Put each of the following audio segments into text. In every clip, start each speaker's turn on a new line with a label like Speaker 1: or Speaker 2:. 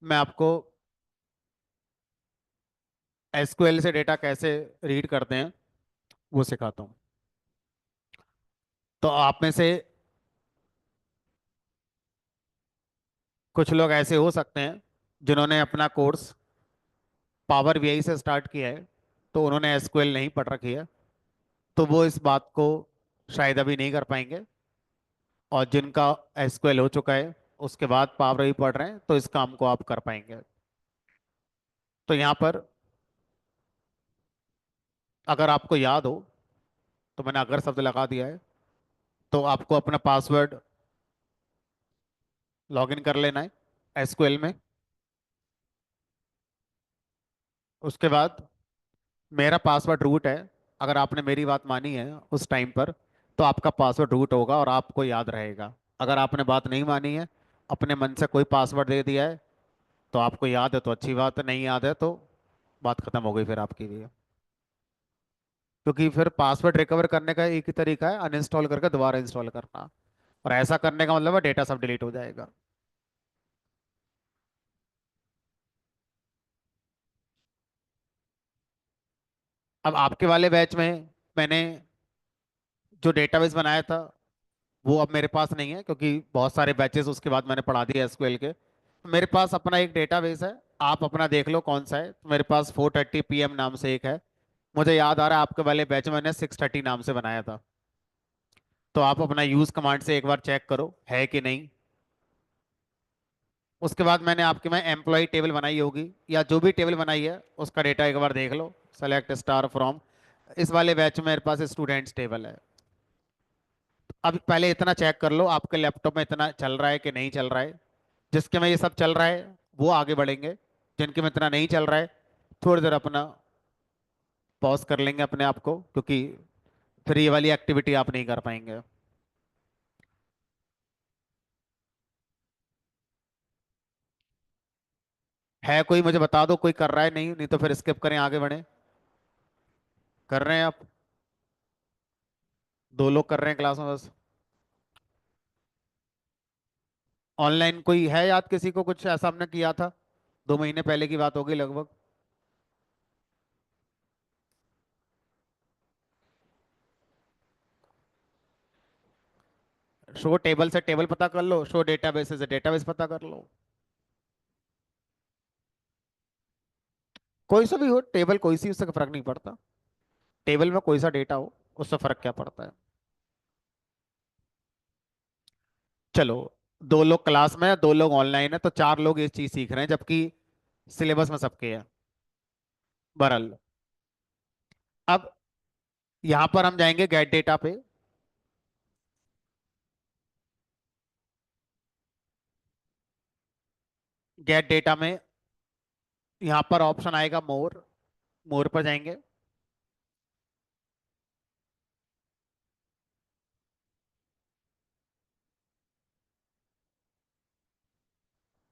Speaker 1: मैं आपको एसक्यूएल से डेटा कैसे रीड करते हैं वो सिखाता हूँ। तो आप में से कुछ लोग ऐसे हो सकते हैं जिन्होंने अपना कोर्स पावर बीआई से स्टार्ट किया है, तो उन्होंने एसक्यूएल नहीं पढ़ रखी है, तो वो इस बात को शायद अभी नहीं कर पाएंगे। और जिनका एसक्यूएल हो चुका है, उसके बाद पावर भी पढ़ रहे हैं, तो इस काम को आप कर पाएंगे। तो यहाँ पर अगर आपको याद हो, तो मैंने अगर शब्द लगा दिया है, तो आपको अपना पासवर्ड लॉगिन कर लेना है एसक्यूएल में। उसके बाद मेरा पासवर्ड रूट है। अगर आपने मेरी बात मानी है उस टाइम पर, तो आपका पासवर्ड रूट होगा और आपको याद रहेगा। अगर आपने बात नहीं मानी है, अपने मन से कोई पासवर्ड दे दिया है, तो आपको याद है तो अच्छी बात है, नहीं याद है तो बात खत्म हो गई फिर आपके लिए। क्योंकि फिर पासवर्ड रिकवर करने का एक ही तरीका है, अनइंस्टॉल करके दोबारा इंस्टॉल करना। और ऐसा करने का मतलब है डेटा सब डिलीट हो जाएगा। अब आपके वाले बैच में मैंने जो डेटाबेस बनाया था वो अब मेरे पास नहीं है, क्योंकि बहुत सारे बैचेस उसके बाद मैंने पढ़ा दिए एसक्यूएल के। तो मेरे पास अपना एक डेटाबेस है। आप अपना देख लो कौन सा है। तो मेरे पास 4:30 PM नाम से एक है। मुझे याद आ रहा है आपके वाले बैच में मैंने 6:30 नाम से बनाया था। तो आप अपना यूज कमांड से एक बार चेक करो है कि नहीं। उसके बाद मैंने आपके में एम्प्लॉय टेबल बनाई होगी, या जो भी टेबल बनाई है उसका डेटा एक बार देख लो। Select star from. इस वाले बैच में मेरे पास स्टूडेंट्स टेबल है। अब पहले इतना चेक कर लो आपके लैपटॉप में इतना चल रहा है कि नहीं चल रहा है। जिसके में ये सब चल रहा है वो आगे बढ़ेंगे। जिनके में इतना नहीं चल रहा है, थोड़ी देर अपना पॉज कर लेंगे अपने आप को, क्योंकि फिर ये वाली एक्टिविटी आप नहीं कर पाएंगे। है कोई मुझे बता दो, कोई कर रहा है? नहीं, नहीं तो फिर स्किप करें, आगे बढ़ें। कर रहे हैं आप? दो लोग कर रहे हैं क्लास में बस। ऑनलाइन कोई है याद किसी को? कुछ ऐसा हमने किया था, 2 महीने पहले की बात होगी लगभग। शो टेबल से टेबल पता कर लो, शो डेटाबेस से डेटाबेस पता कर लो। कोई सा भी हो टेबल, कोई सी, उससे फर्क नहीं पड़ता। टेबल में कोई सा डेटा हो, उससे फर्क क्या पड़ता है। चलो, दो लोग क्लास में है, दो लोग ऑनलाइन है, तो 4 लोग ये चीज सीख रहे हैं, जबकि सिलेबस में सबके है बरल। अब यहां पर हम जाएंगे गेट डेटा पे। गेट डेटा में यहां पर ऑप्शन आएगा मोर। मोर पर जाएंगे।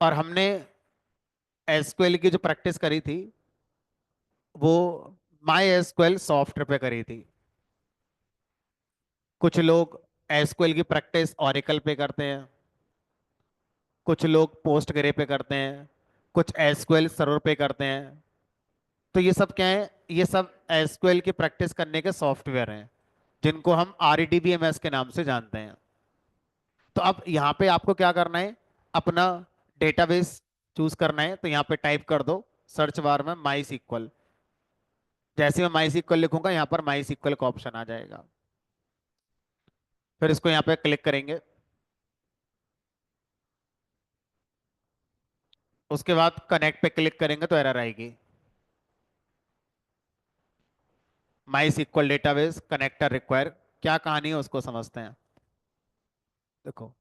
Speaker 1: और हमने एसक्यूएल की जो प्रैक्टिस करी थी, वो माई एसक्यूएल सॉफ्टवेयर पे करी थी। कुछ लोग एसक्यूएल की प्रैक्टिस ओरेकल पे करते हैं, कुछ लोग पोस्ट ग्रे पे करते हैं, कुछ एसक्यूएल सर्वर पे करते हैं। तो ये सब क्या है? ये सब एसक्यूएल की प्रैक्टिस करने के सॉफ्टवेयर हैं, जिनको हम RDBMS के नाम से जानते हैं। तो अब यहाँ पे आपको क्या करना है? अपना डेटाबेस चूज करना है। तो यहाँ पे टाइप कर दो सर्च बार में माई सीक्वल। जैसे मैं माई सीक्वल लिखूंगा, यहाँ पर माई सीक्वल का ऑप्शन आ जाएगा। फिर इसको यहाँ पे क्लिक करेंगे। उसके बाद कनेक्ट पे क्लिक करेंगे तो एरर आएगी। माई सीक्वल डेटाबेस कनेक्टर रिक्वायर। क्या कहानी है उसको समझते हैं। देखो,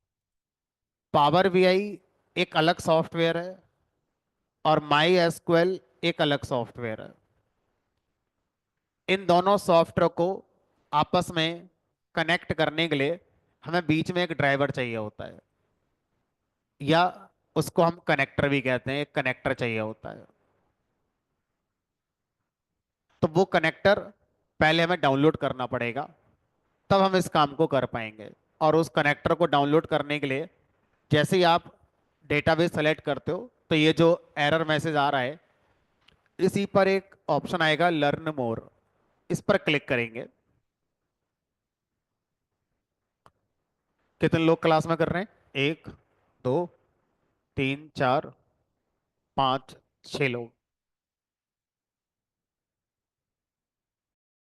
Speaker 1: पावर बीआई एक अलग सॉफ्टवेयर है, और माई एसक्यूएल एक अलग सॉफ्टवेयर है। इन दोनों सॉफ्टवेयर को आपस में कनेक्ट करने के लिए हमें बीच में एक ड्राइवर चाहिए होता है, या उसको हम कनेक्टर भी कहते हैं। एक कनेक्टर चाहिए होता है। तो वो कनेक्टर पहले हमें डाउनलोड करना पड़ेगा, तब हम इस काम को कर पाएंगे। और उस कनेक्टर को डाउनलोड करने के लिए, जैसे ही आप डेटाबेस सेलेक्ट करते हो, तो ये जो एरर मैसेज आ रहा है, इसी पर एक ऑप्शन आएगा लर्न मोर, इस पर क्लिक करेंगे। कितने लोग क्लास में कर रहे हैं? एक, दो, तीन, चार, पाँच, छह लोग।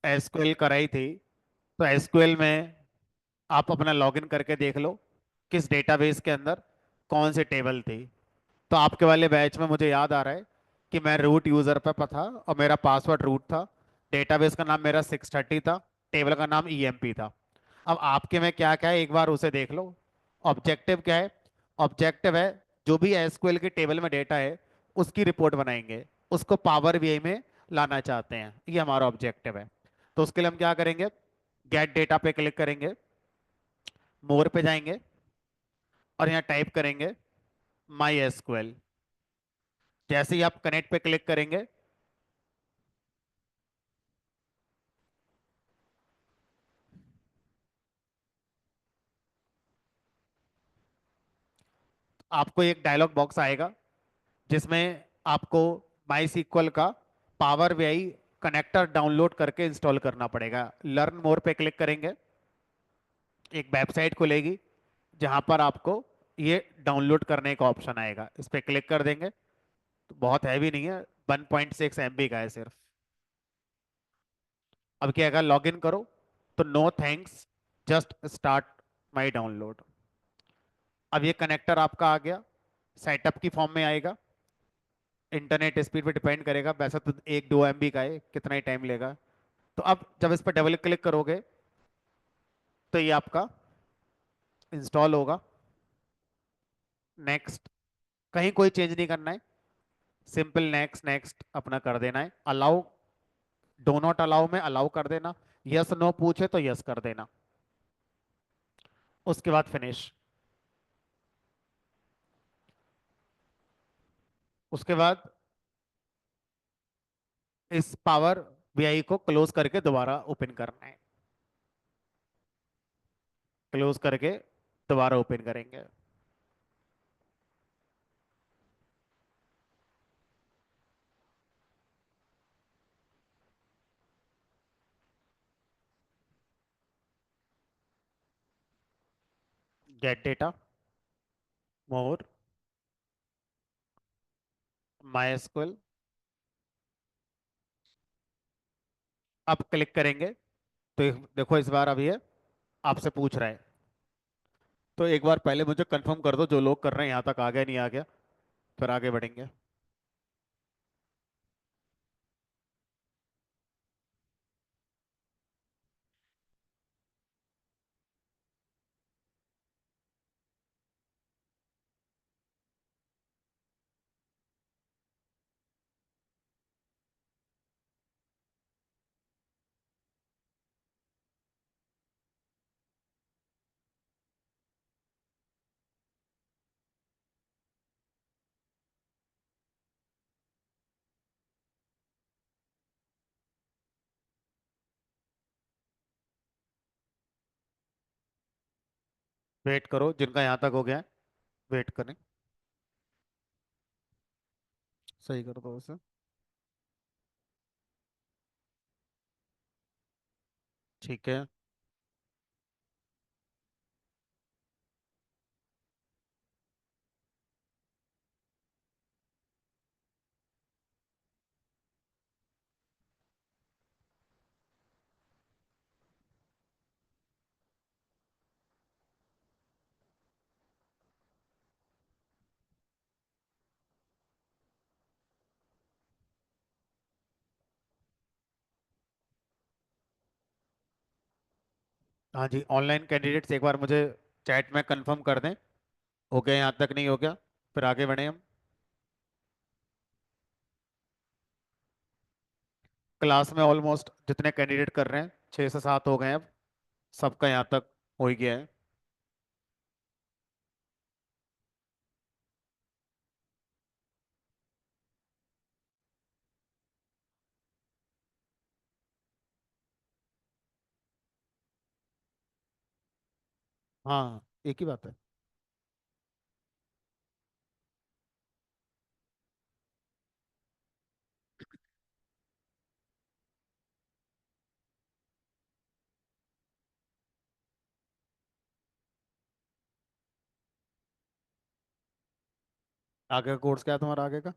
Speaker 1: एसक्यूएल कराई थी, तो एसक्यूएल में आप अपना लॉगिन करके देख लो किस डेटाबेस के अंदर कौन सी टेबल थी। तो आपके वाले बैच में मुझे याद आ रहा है कि मैं रूट यूज़र पे था और मेरा पासवर्ड रूट था। डेटाबेस का नाम मेरा 630 था। टेबल का नाम ईएमपी था। अब आपके में क्या क्या है एक बार उसे देख लो। ऑब्जेक्टिव क्या है? ऑब्जेक्टिव है जो भी एसक्यूएल की टेबल में डेटा है उसकी रिपोर्ट बनाएंगे, उसको पावर बीआई में लाना चाहते हैं, ये हमारा ऑब्जेक्टिव है। तो उसके लिए हम क्या करेंगे? गेट डेटा पे क्लिक करेंगे, मोर पे जाएंगे और यहाँ टाइप करेंगे माई एसक्यूएल। जैसे ही आप कनेक्ट पे क्लिक करेंगे, आपको एक डायलॉग बॉक्स आएगा जिसमें आपको माई सीक्वल का पावर बीआई कनेक्टर डाउनलोड करके इंस्टॉल करना पड़ेगा। लर्न मोर पे क्लिक करेंगे, एक वेबसाइट खुलेगी जहां पर आपको ये डाउनलोड करने का ऑप्शन आएगा, इस पे क्लिक कर देंगे। तो बहुत हैवी नहीं है, 1.6 MB का है सिर्फ। अब क्या आएगा? लॉगिन करो, तो no thanks, just start my download. अब ये कनेक्टर आपका आ गया, सेटअप की फॉर्म में आएगा। इंटरनेट स्पीड पे डिपेंड करेगा, वैसे तो 1-2 MB का है, कितना ही टाइम लेगा। तो अब जब इस पर डबल क्लिक करोगे तो ये आपका इंस्टॉल होगा। नेक्स्ट, कहीं कोई चेंज नहीं करना है, सिंपल नेक्स्ट नेक्स्ट अपना कर देना है। अलाउ, डो नॉट अलाउ में अलाउ कर देना। यस नो पूछे तो यस कर देना। उसके बाद फिनिश। उसके बाद इस पावर बीआई को क्लोज करके दोबारा ओपन करना है। क्लोज करके दोबारा ओपन करेंगे। Gate data, more, my SQL. अब क्लिक करेंगे तो देखो इस बार अभी ये आपसे पूछ रहा है। तो एक बार पहले मुझे कंफर्म कर दो जो लोग कर रहे हैं यहाँ तक आ गया नहीं आ गया, फिर आगे बढ़ेंगे। वेट करो, जिनका यहाँ तक हो गया है वेट करें। सही कर दो उसे। ठीक है। हाँ जी, ऑनलाइन कैंडिडेट्स एक बार मुझे चैट में कंफर्म कर दें हो गया यहाँ तक नहीं हो गया, फिर आगे बढ़े हम। क्लास में ऑलमोस्ट जितने कैंडिडेट कर रहे हैं 6 से 7 हो गए हैं अब, सबका यहाँ तक हो ही गया है। हाँ, एक ही बात है। आगे का कोर्स क्या है तुम्हारा आगे का?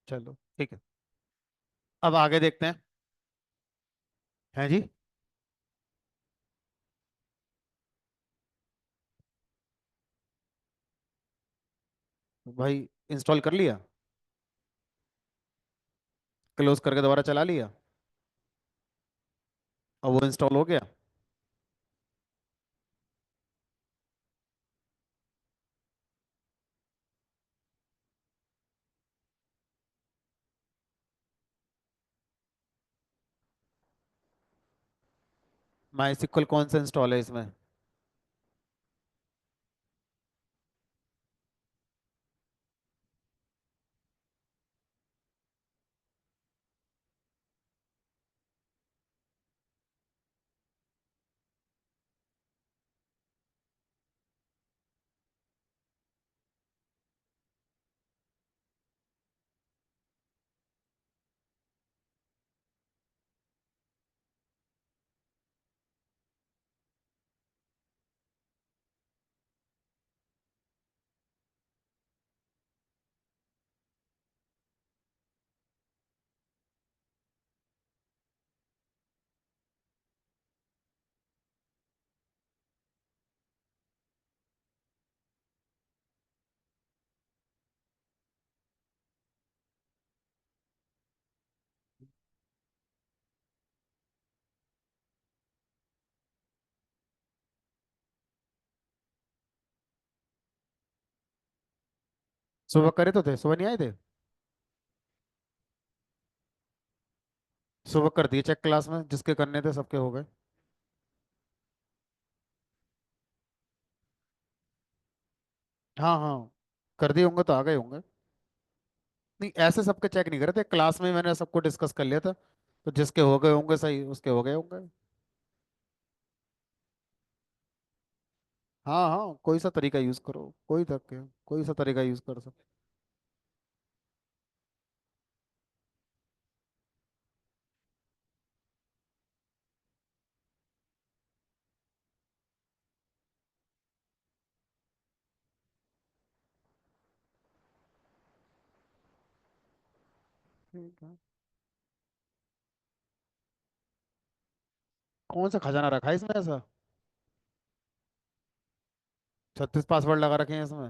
Speaker 1: चलो ठीक है। अब आगे देखते हैं। हैं जी? भाई इंस्टॉल कर लिया? क्लोज करके दोबारा चला लिया? और वो इंस्टॉल हो गया? माई सिक्वल कौन सा इंस्टॉल है इसमें? सुबह करे तो थे, सुबह नहीं आए थे? सुबह कर दिए चेक क्लास में, जिसके करने थे सबके हो गए। हाँ हाँ, कर दिए होंगे तो आ गए होंगे। नहीं, ऐसे सबके चेक नहीं करे थे क्लास में, मैंने सबको डिस्कस कर लिया था। तो जिसके हो गए होंगे सही, उसके हो गए होंगे। हाँ हाँ, कोई सा तरीका यूज करो, कोई सा तरीका यूज कर सकते। ठीक है। कौन सा खजाना रखा है इसमें ऐसा? 36 पासवर्ड लगा रखे हैं इसमें?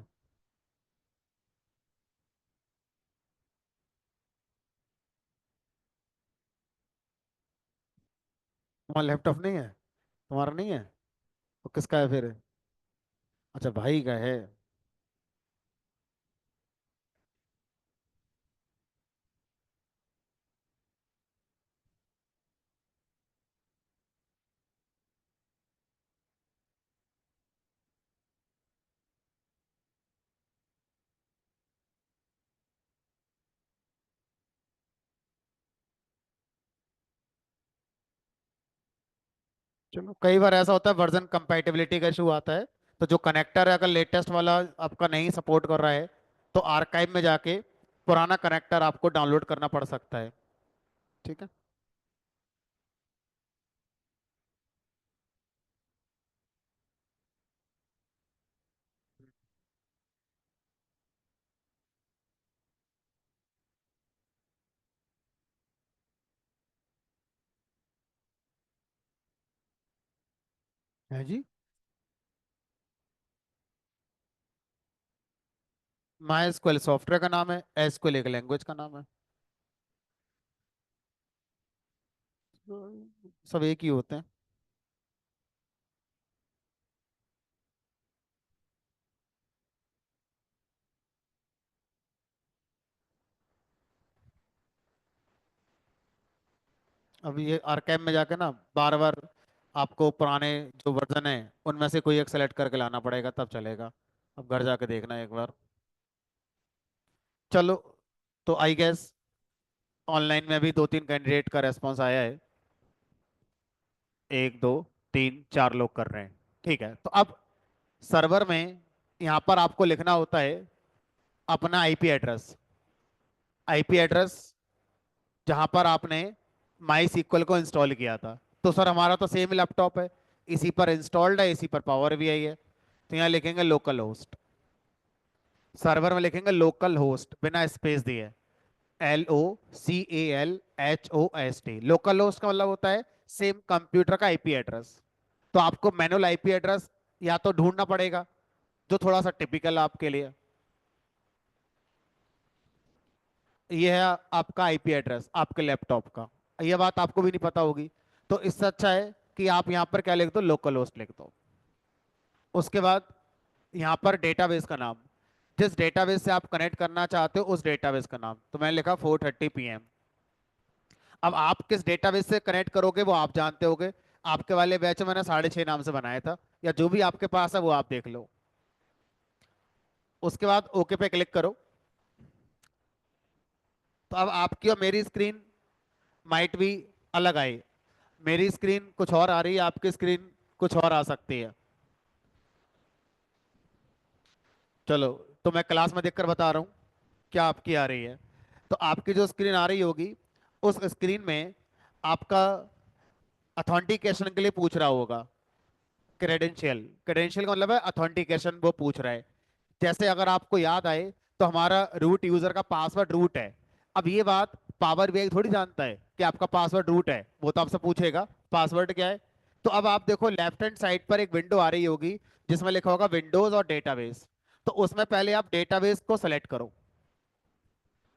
Speaker 1: तुम्हारा लैपटॉप नहीं है? तुम्हारा नहीं है? तो किसका है फिर? अच्छा, भाई का है। चलो, कई बार ऐसा होता है वर्जन कंपैटिबिलिटी का इशू आता है। तो जो कनेक्टर है अगर लेटेस्ट वाला आपका नहीं सपोर्ट कर रहा है, तो आर्काइव में जाके पुराना कनेक्टर आपको डाउनलोड करना पड़ सकता है। ठीक है। है जी? माई एसक्यूएल सॉफ्टवेयर का नाम है, एसक्यूएल एक लैंग्वेज का नाम है। सब एक ही होते हैं। अब ये आर्काइव में जाके ना बार बार आपको पुराने जो वर्जन है उनमें से कोई एक सेलेक्ट करके लाना पड़ेगा, तब चलेगा। अब घर जाके देखना एक बार। चलो, तो आई गेस ऑनलाइन में भी 2-3 कैंडिडेट का रेस्पॉन्स आया है। 1 2 3 4 लोग कर रहे हैं। ठीक है, तो अब सर्वर में यहाँ पर आपको लिखना होता है अपना आईपी एड्रेस। आईपी एड्रेस जहाँ पर आपने माई सीक्वल को इंस्टॉल किया था। तो सर हमारा तो सेम लैपटॉप है, इसी पर इंस्टॉल्ड है, इसी पर पावर भी आई है, तो यहाँ लिखेंगे लोकल होस्ट। सर्वर में लिखेंगे लोकल होस्ट बिना स्पेस दिए, LOCALHOST। लोकल होस्ट का मतलब होता है सेम कंप्यूटर का आईपी एड्रेस। तो आपको मैनुअल आईपी एड्रेस या तो ढूंढना पड़ेगा, जो थोड़ा सा टिपिकल आपके लिए। ये है आपका आईपी एड्रेस आपके लैपटॉप का। ये बात आपको भी नहीं पता होगी, तो इससे अच्छा है कि आप यहाँ पर क्या लिख दो, लोकल होस्ट लिख दो। उसके बाद यहाँ पर डेटाबेस का नाम, जिस डेटाबेस से आप कनेक्ट करना चाहते हो उस डेटाबेस का नाम, तो मैंने लिखा 4:30 PM। अब आप किस डेटाबेस से कनेक्ट करोगे वो आप जानते होगे। आपके वाले बैच में मैंने 6:30 नाम से बनाया था, या जो भी आपके पास है वो आप देख लो। उसके बाद ओके पे क्लिक करो। तो अब आपकी और मेरी स्क्रीन माइट भी अलग आई। मेरी स्क्रीन कुछ और आ रही है, आपकी स्क्रीन कुछ और आ सकती है। चलो, तो मैं क्लास में देखकर बता रहा हूँ क्या आपकी आ रही है। तो आपकी जो स्क्रीन आ रही होगी, उस स्क्रीन में आपका अथेंटिकेशन के लिए पूछ रहा होगा, क्रेडेंशियल। क्रेडेंशियल का मतलब है अथेंटिकेशन, वो पूछ रहा है। जैसे अगर आपको याद आए, तो हमारा रूट यूजर का पासवर्ड रूट है। अब ये बात पावर बीआई थोड़ी जानता है कि आपका पासवर्ड रूट है, वो तो आपसे पूछेगा पासवर्ड क्या है। तो अब आप देखो लेफ्ट हैंड साइड पर एक विंडो आ रही होगी जिसमें लिखा होगा विंडोज और डेटाबेस। तो उसमें पहले आप डेटाबेस को सेलेक्ट करो।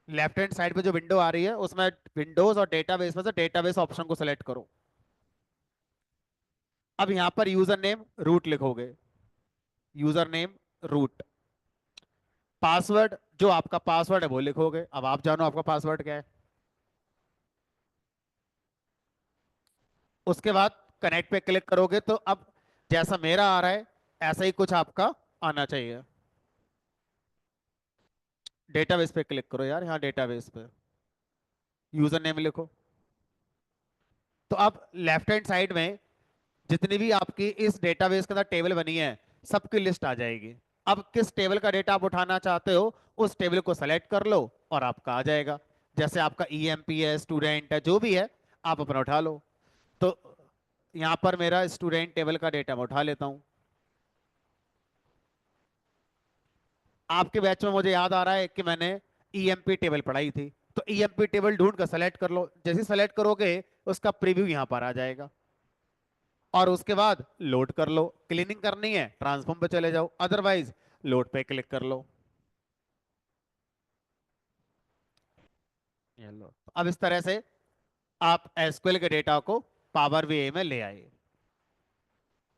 Speaker 1: लेफ्ट हैंड साइड पे जो विंडो आ रही है उसमें विंडोज और डेटाबेस में से डेटाबेस ऑप्शन को सेलेक्ट करो। अब यहां पर यूजर नेम रूट लिखोगे, यूजर नेम रूट। पासवर्ड, जो आपका पासवर्ड है वो लिखोगे। अब आप जानो आपका पासवर्ड क्या है। उसके बाद कनेक्ट पे क्लिक करोगे, तो अब जैसा मेरा आ रहा है ऐसा ही कुछ आपका आना चाहिए। डेटाबेस पे क्लिक करो यार, यहाँ डेटाबेस पे यूजर नेम लिखो। तो अब लेफ्ट हैंड साइड में जितनी भी आपकी इस डेटाबेस के अंदर टेबल बनी है, सबकी लिस्ट आ जाएगी। अब किस टेबल का डेटा आप उठाना चाहते हो, उस टेबल को सेलेक्ट कर लो और आपका आ जाएगा। जैसे आपका ईएमपी है, स्टूडेंट है, जो भी है आप अपना उठा लो। तो यहाँ पर मेरा स्टूडेंट टेबल का डेटा मैं उठा लेता हूँ। आपके बैच में मुझे याद आ रहा है कि मैंने ईएमपी टेबल पढ़ाई थी, तो ईएमपी टेबल ढूंढ कर सेलेक्ट कर लो। जैसे सेलेक्ट करोगे उसका प्रीव्यू यहाँ पर आ जाएगा। और उसके बाद लोड कर लो। क्लीनिंग करनी है ट्रांसफॉर्म पे चले जाओ, अदरवाइज लोड पे क्लिक कर लो। ये लो। अब इस तरह से आप एसक्यूएल के डेटा को पावर बीआई में ले आए।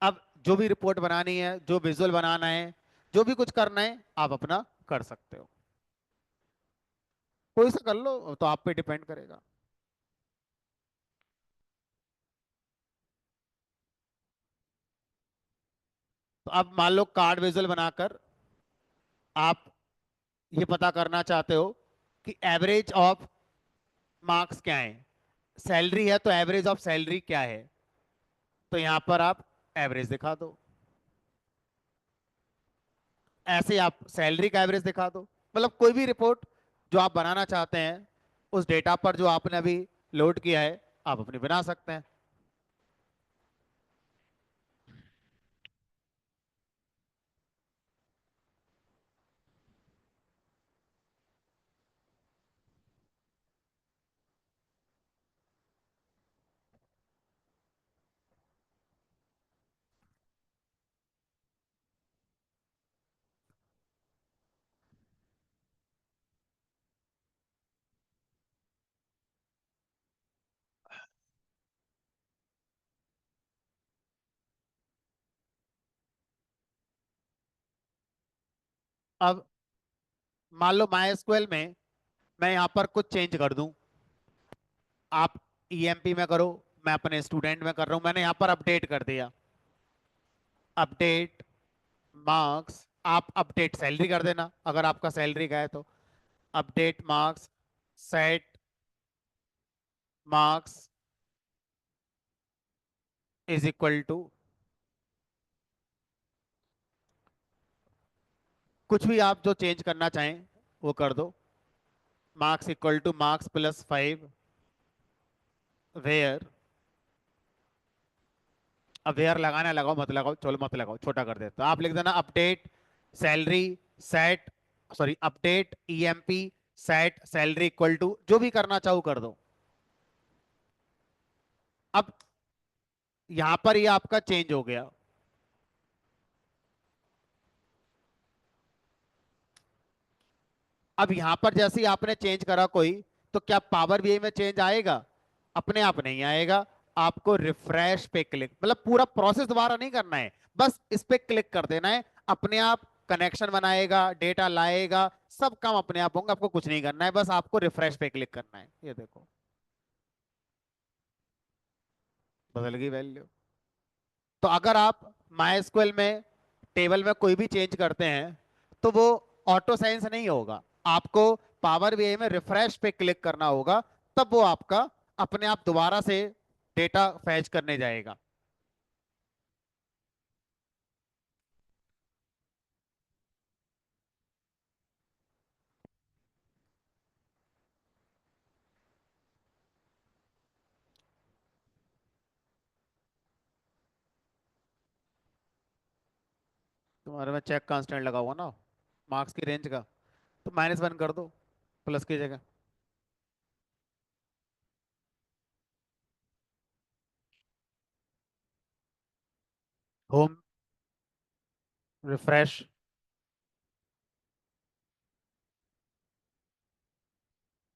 Speaker 1: अब जो भी रिपोर्ट बनानी है, जो विजुअल बनाना है, जो भी कुछ करना है आप अपना कर सकते हो। कोई सा कर लो, तो आप पे डिपेंड करेगा। तो अब मान लो कार्ड विजुअल बनाकर आप ये पता करना चाहते हो कि एवरेज ऑफ मार्क्स क्या है। सैलरी है तो एवरेज ऑफ सैलरी क्या है, तो यहां पर आप एवरेज दिखा दो। ऐसे आप सैलरी का एवरेज दिखा दो। मतलब कोई भी रिपोर्ट जो आप बनाना चाहते हैं, उस डेटा पर जो आपने अभी लोड किया है आप अपनी बना सकते हैं। अब मान लो माई एसक्यूएल में मैं यहां पर कुछ चेंज कर दूं। आप ईएमपी में करो, मैं अपने स्टूडेंट में कर रहा हूं। मैंने यहां पर अपडेट कर दिया, अपडेट मार्क्स। आप अपडेट सैलरी कर देना अगर आपका सैलरी का है तो। Update marks, set marks is equal to, कुछ भी आप जो चेंज करना चाहें वो कर दो। Marks equal to marks +5 where अब वेयर लगाना है, लगाओ, मत लगाओ, चलो मत लगाओ, छोटा कर दे। तो आप लिख देना update salary set, sorry update EMP set salary equal to, जो भी करना चाहो कर दो। अब यहां पर ये आपका चेंज हो गया। अब यहां पर जैसे ही आपने चेंज करा कोई, तो क्या पावर बीआई में चेंज आएगा? अपने आप नहीं आएगा। आपको रिफ्रेश पे क्लिक, मतलब पूरा प्रोसेस दोबारा नहीं करना है, बस इस पे क्लिक कर देना है। अपने आप कनेक्शन बनाएगा, डेटा लाएगा, सब काम अपने आप होंगे, आपको कुछ नहीं करना है, बस आपको रिफ्रेश पे क्लिक करना है। ये देखो, बदल गई वैल्यू। तो अगर आप MySQL में टेबल में कोई भी चेंज करते हैं, तो वो ऑटो साइंस नहीं होगा, आपको पावर बीआई में रिफ्रेश पे क्लिक करना होगा, तब वो आपका अपने आप दोबारा से डेटा फैच करने जाएगा। तुम्हारे में चेक कांस्टेंट लगा हुआ ना, मार्क्स की रेंज का, तो -1 कर दो प्लस की जगह। Home, refresh.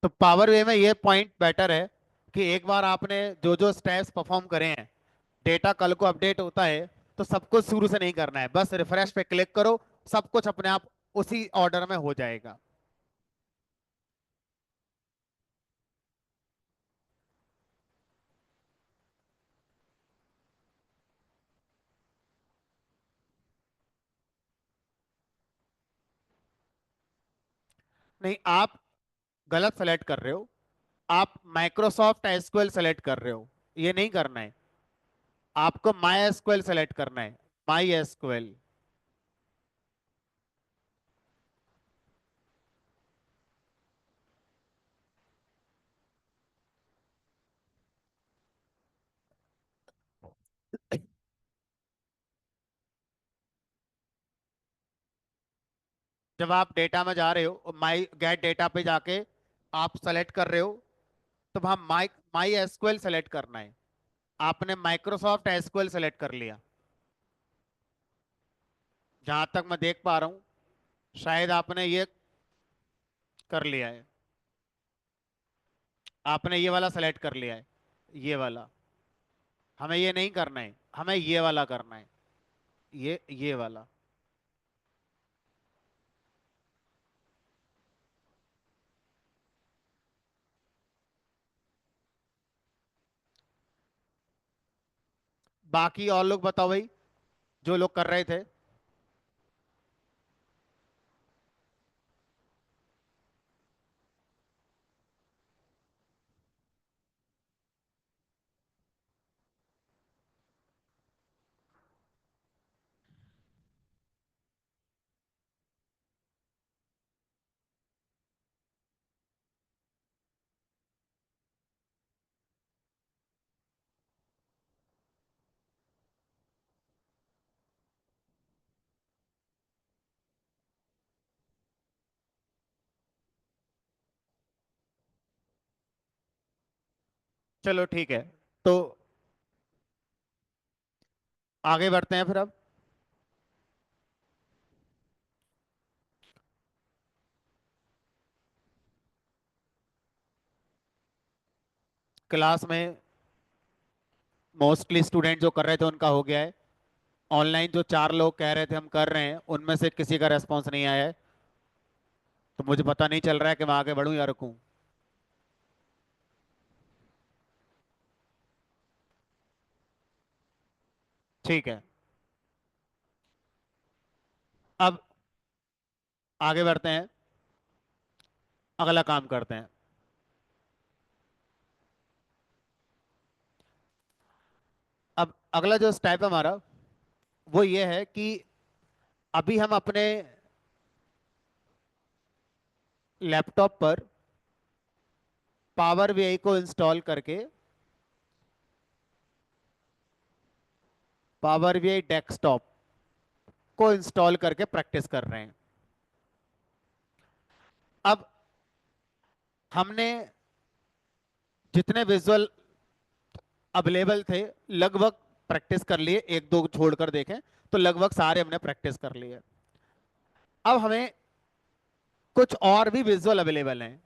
Speaker 1: तो पावर वे में ये पॉइंट बेटर है कि एक बार आपने जो जो स्टेप्स परफॉर्म करे हैं, डेटा कल को अपडेट होता है, तो सब कुछ शुरू से नहीं करना है, बस रिफ्रेश पे क्लिक करो, सब कुछ अपने आप उसी ऑर्डर में हो जाएगा। नहीं, आप गलत सेलेक्ट कर रहे हो। आप माइक्रोसॉफ्ट एसक्यूएल सेलेक्ट कर रहे हो, ये नहीं करना है। आपको माई एसक्यूएल सेलेक्ट करना है, माई एसक्यूएल। जब आप डेटा में जा रहे हो, माई गेट डेटा पे जाके आप सेलेक्ट कर रहे हो, तो वहां माई माई एसक्यूएल सेलेक्ट करना है। आपने माइक्रोसॉफ्ट एसक्यूएल सेलेक्ट कर लिया, जहां तक मैं देख पा रहा हूं, शायद आपने ये कर लिया है। आपने ये वाला सेलेक्ट कर लिया है, ये वाला। हमें ये नहीं करना है, हमें ये वाला करना है, ये वाला। बाकी और लोग बताओ भाई, जो लोग कर रहे थे। चलो ठीक है, तो आगे बढ़ते हैं फिर अब। क्लास में मोस्टली स्टूडेंट जो कर रहे थे उनका हो गया है। ऑनलाइन जो 4 लोग कह रहे थे हम कर रहे हैं, उनमें से किसी का रेस्पॉन्स नहीं आया है, तो मुझे पता नहीं चल रहा है कि मैं आगे बढ़ूं या रुकूं। ठीक है, अब आगे बढ़ते हैं, अगला काम करते हैं। अब अगला जो स्टेप है हमारा, वो ये है कि अभी हम अपने लैपटॉप पर पावर बीआई को इंस्टॉल करके पावर बीआई डेस्कटॉप को इंस्टॉल करके प्रैक्टिस कर रहे हैं। अब हमने जितने विजुअल अवेलेबल थे लगभग प्रैक्टिस कर लिए, एक दो छोड़कर देखें तो लगभग सारे हमने प्रैक्टिस कर लिए। अब हमें कुछ और भी विजुअल अवेलेबल हैं।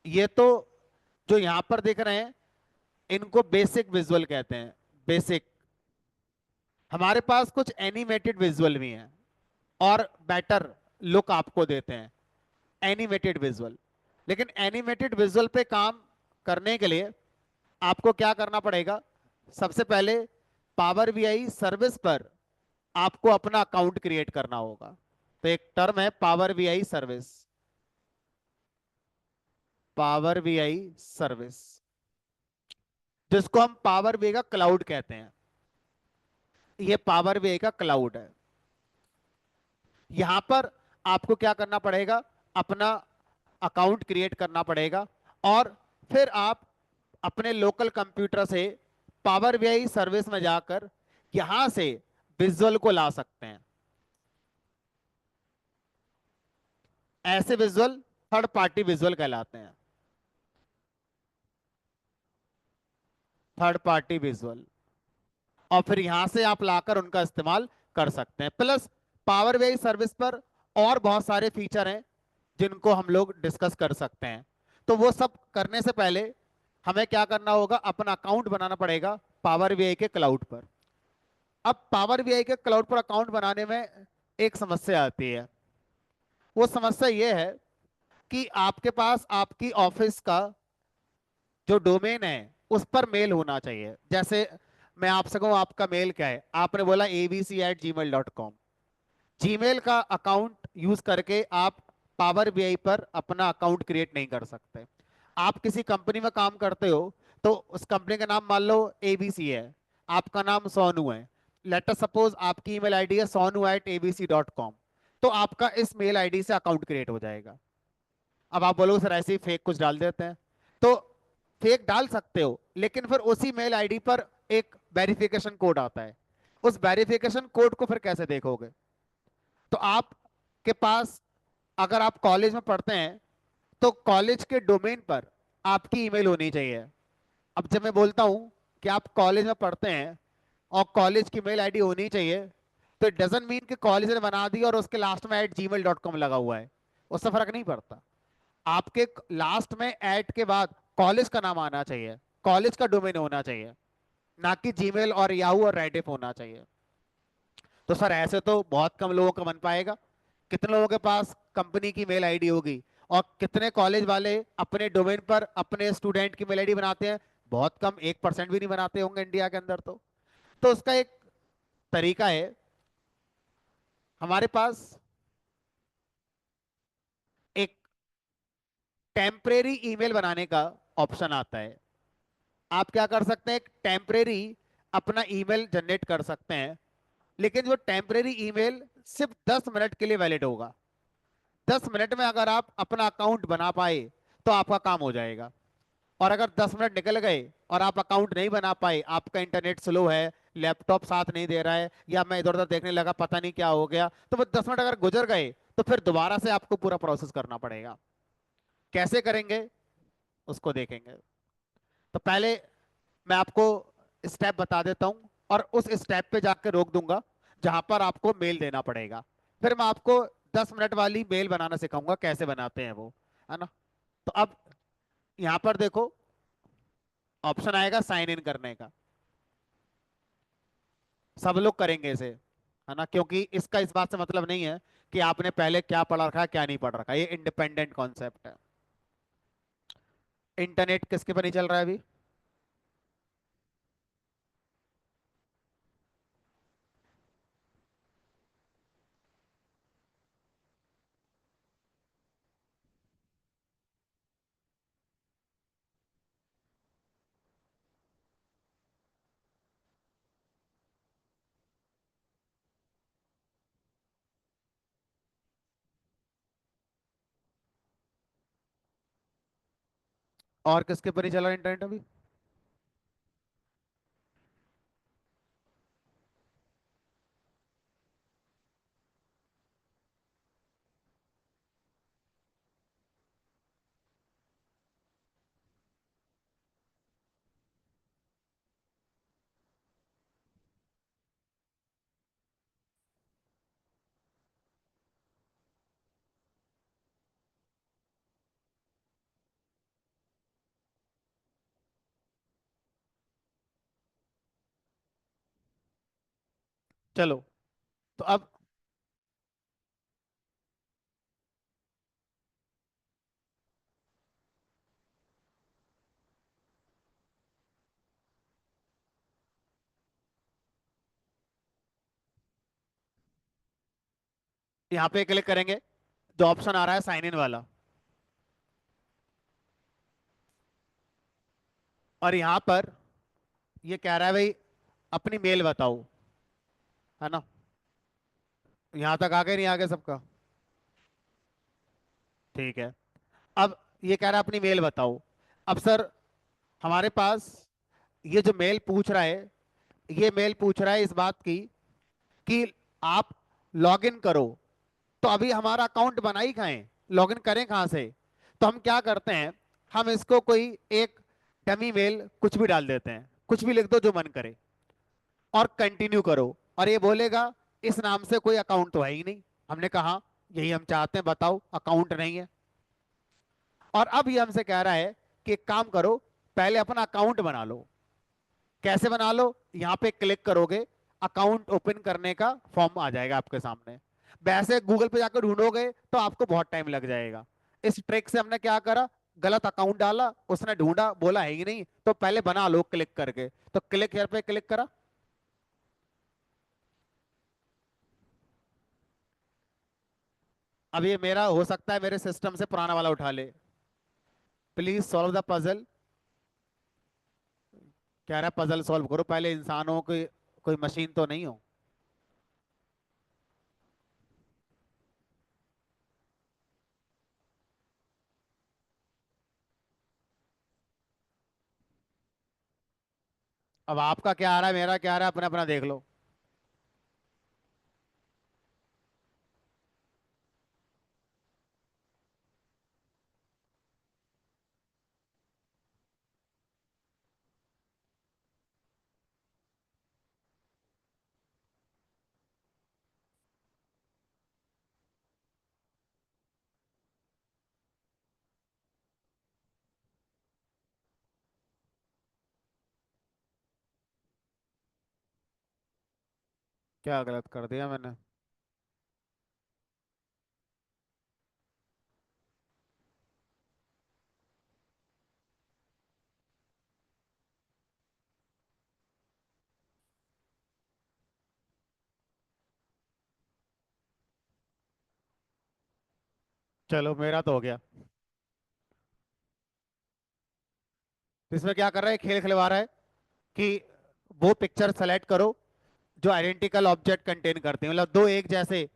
Speaker 1: ये तो जो यहां पर देख रहे हैं इनको बेसिक विजुअल कहते हैं। बेसिक। हमारे पास कुछ एनिमेटेड विजुअल भी हैं और बेटर लुक आपको देते हैं एनिमेटेड विजुअल। लेकिन एनिमेटेड विजुअल पे काम करने के लिए आपको क्या करना पड़ेगा? सबसे पहले पावर बीआई सर्विस पर आपको अपना अकाउंट क्रिएट करना होगा। तो एक टर्म है power BI service. Power BI service, जिसको हम पावर बीआई का क्लाउड कहते हैं। ये पावर बीआई का क्लाउड है। यहां पर आपको क्या करना पड़ेगा? अपना अकाउंट क्रिएट करना पड़ेगा और फिर आप अपने लोकल कंप्यूटर से पावर बीआई सर्विस में जाकर यहां से विजुअल को ला सकते हैं। ऐसे विजुअल थर्ड पार्टी विजुअल कहलाते हैं। Third party visual. और फिर यहां से आप लाकर उनका इस्तेमाल कर सकते हैं। प्लस पावर बीआई सर्विस पर और बहुत सारे फीचर हैं जिनको हम लोग डिस्कस कर सकते हैं। तो वो सब करने से पहले हमें क्या करना होगा? अपना अकाउंट बनाना पड़ेगा पावर बीआई के क्लाउड पर। अब पावर बीआई के क्लाउड पर अकाउंट बनाने में एक समस्या आती है। वो समस्या ये है कि आपके पास आपकी ऑफिस का जो डोमेन है उस पर मेल होना चाहिए। जैसे मैं आपसे कहूं आपका मेल क्या है, आपने बोला abc@gmail.com। जीमेल का अकाउंट यूज करके आप पावर बीआई पर अपना अकाउंट क्रिएट नहीं कर सकते। आप किसी कंपनी में काम करते हो तो उस कंपनी का नाम मान लो एबीसी है, आपका नाम सोनू है। लेटर सपोज आपकी ईमेल आईडी है sonu@abc.com। तो आपका इस मेल आईडी से अकाउंट क्रिएट हो जाएगा। अब आप बोलोगे सर ऐसे ही फेक कुछ डाल देते हैं, तो फेक डाल सकते हो लेकिन फिर उसी मेल आईडी पर एक वेरिफिकेशन कोड आता है। उस वेरिफिकेशन कोड को फिर कैसे देखोगे? तो आपके पास, अगर आप कॉलेज में पढ़ते हैं तो कॉलेज के डोमेन पर आपकी ईमेल होनी चाहिए। अब जब मैं बोलता हूं कि आप कॉलेज में पढ़ते हैं और कॉलेज की मेल आईडी होनी चाहिए, तो इट डजंट मीन कि कॉलेज ने बना दी और उसके लास्ट में @gmail.com लगा हुआ है, उससे फर्क नहीं पड़ता। आपके लास्ट में एट के बाद कॉलेज का नाम आना चाहिए, कॉलेज का डोमेन होना चाहिए, ना कि जीमेल और याहू और रेडिफ होना चाहिए। तो सर ऐसे तो बहुत कम लोगों का बन पाएगा। कितने लोगों के पास कंपनी की मेल आईडी होगी? और कितने कॉलेज वाले अपने डोमेन पर अपने स्टूडेंट की मेल आईडी बनाते हैं? बहुत कम, 1% भी नहीं बनाते होंगे इंडिया के अंदर। तो उसका एक तरीका है। हमारे पास एक टेम्परेरी ईमेल बनाने का ऑप्शन आता है। आप क्या कर सकते हैं? एक टेम्परेरी अपना ईमेल जनरेट कर सकते हैं, लेकिन जो टेम्परेरी ईमेल सिर्फ 10 मिनट के लिए वैलिड होगा। 10 मिनट में अगर आप अपना अकाउंट बना पाए तो आपका काम हो जाएगा। और अगर 10 मिनट निकल गए और आप अकाउंट नहीं बना पाए, आपका इंटरनेट स्लो है, लैपटॉप साथ नहीं दे रहा है, या मैं इधर उधर देखने लगा पता नहीं क्या हो गया, तो वो 10 मिनट अगर गुजर गए तो फिर दोबारा से आपको पूरा प्रोसेस करना पड़ेगा। कैसे करेंगे उसको देखेंगे। तो पहले मैं आपको स्टेप बता देता हूं और उस स्टेप पे जाकर रोक दूंगा जहां पर आपको मेल देना पड़ेगा। फिर मैं आपको 10 मिनट वाली मेल बनाना सिखाऊंगा कैसे बनाते हैं वो, है ना? तो अब यहां पर देखो ऑप्शन आएगा साइन इन करने का। सब लोग करेंगे इसे, है ना? क्योंकि इसका इस बात से मतलब नहीं है कि आपने पहले क्या पढ़ा रखा है क्या नहीं पढ़ रखा है। ये इंडिपेंडेंट कॉन्सेप्ट है। इंटरनेट किसके पर नहीं चल रहा है अभी? और किसके पर नहीं चल रहा है इंटरनेट अभी? चलो, तो अब यहाँ पे क्लिक करेंगे, जो ऑप्शन आ रहा है साइन इन वाला, और यहाँ पर ये कह रहा है भाई अपनी मेल बताओ, है ना। यहाँ तक आगे नहीं आगे सबका? ठीक है। अब ये कह रहा है अपनी मेल बताओ। अब सर, हमारे पास ये जो मेल पूछ रहा है, ये मेल पूछ रहा है इस बात की कि आप लॉगिन करो। तो अभी हमारा अकाउंट बना ही कहाँ है, लॉगिन करें कहाँ से? तो हम क्या करते हैं, हम इसको कोई एक डमी मेल कुछ भी डाल देते हैं, कुछ भी लिख दो जो मन करे, और कंटिन्यू करो। और ये बोलेगा इस नाम से कोई अकाउंट तो है ही नहीं। हमने कहा यही हम चाहते हैं, बताओ अकाउंट नहीं है। और अब ये हमसे कह रहा है कि एक काम करो, पहले अपना अकाउंट बना लो। कैसे बना लो? यहां पे क्लिक करोगे, अकाउंट ओपन करने का फॉर्म आ जाएगा आपके सामने। वैसे गूगल पे जाकर ढूंढोगे तो आपको बहुत टाइम लग जाएगा। इस ट्रिक से हमने क्या करा, गलत अकाउंट डाला, उसने ढूंढा, बोला है ही नहीं, तो पहले बना लो क्लिक करके। तो क्लिक हेयर पे क्लिक करा। अब ये मेरा हो सकता है मेरे सिस्टम से पुराना वाला उठा ले। Please solve the puzzle. कह रहा है पजल सॉल्व करो, पहले इंसानों की, कोई मशीन तो नहीं हो। अब आपका क्या आ रहा है, मेरा क्या आ रहा है, अपना अपना देख लो। क्या गलत कर दिया मैंने? चलो, मेरा तो हो गया। तो इसमें क्या कर रहा है, खेल खिलवा रहा है कि वो पिक्चर सेलेक्ट करो जो आइडेंटिकल ऑब्जेक्ट कंटेन करती हैं, मतलब दो एक जैसे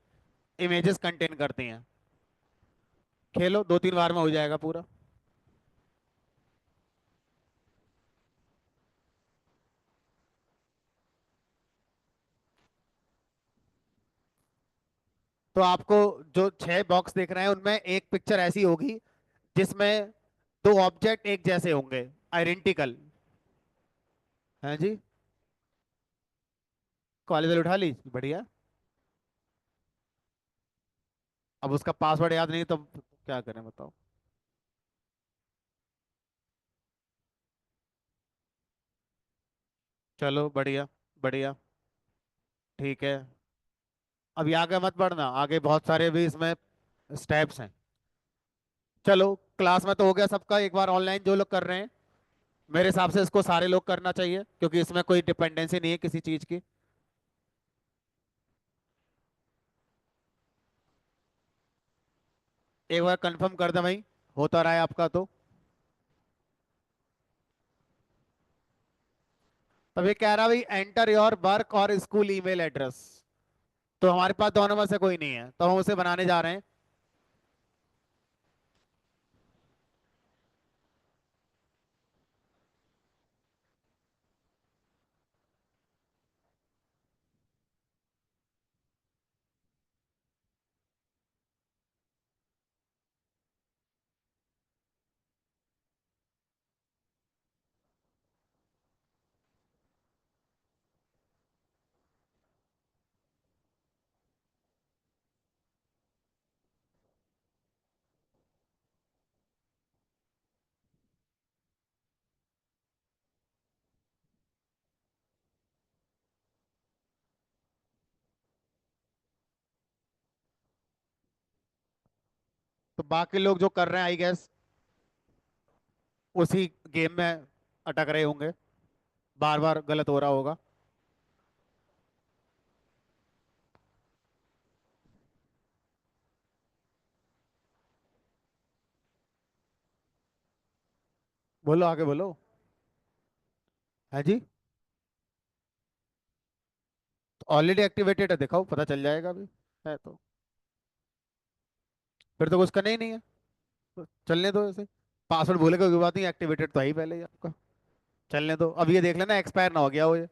Speaker 1: इमेजेस कंटेन करती हैं। खेलो, 2-3 बार में हो जाएगा पूरा। तो आपको जो 6 बॉक्स दिख रहे हैं उनमें एक पिक्चर ऐसी होगी जिसमें दो ऑब्जेक्ट एक जैसे होंगे, आइडेंटिकल। है जी। कॉलेज वाली उठा ली, बढ़िया। अब उसका पासवर्ड याद नहीं तो क्या करें बताओ। चलो बढ़िया, बढ़िया। ठीक है। अब ये आगे मत बढ़ना, आगे बहुत सारे भी इसमें स्टेप्स हैं। चलो, क्लास में तो हो गया सबका, एक बार ऑनलाइन जो लोग कर रहे हैं, मेरे हिसाब से इसको सारे लोग करना चाहिए क्योंकि इसमें कोई डिपेंडेंसी नहीं है किसी चीज की। एक बार कंफर्म कर दे भाई, होता रहा है आपका तो। तब ये कह रहा भाई एंटर योर वर्क और स्कूल ईमेल एड्रेस। तो हमारे पास दोनों में से कोई नहीं है, तो हम उसे बनाने जा रहे हैं। तो बाकी लोग जो कर रहे हैं आई गेस उसी गेम में अटक रहे होंगे, बार बार गलत हो रहा होगा। बोलो, आगे बोलो। है जी। ऑलरेडी एक्टिवेटेड है, दिखाओ, पता चल जाएगा अभी। है तो फिर तो कुछ करना ही नहीं है, तो चलने दो ऐसे। पासवर्ड भूलेगा कोई बात नहीं, एक्टिवेटेड तो है ही पहले ही आपका। चलने दो, अब ये देख लेना एक्सपायर ना हो गया हो ये।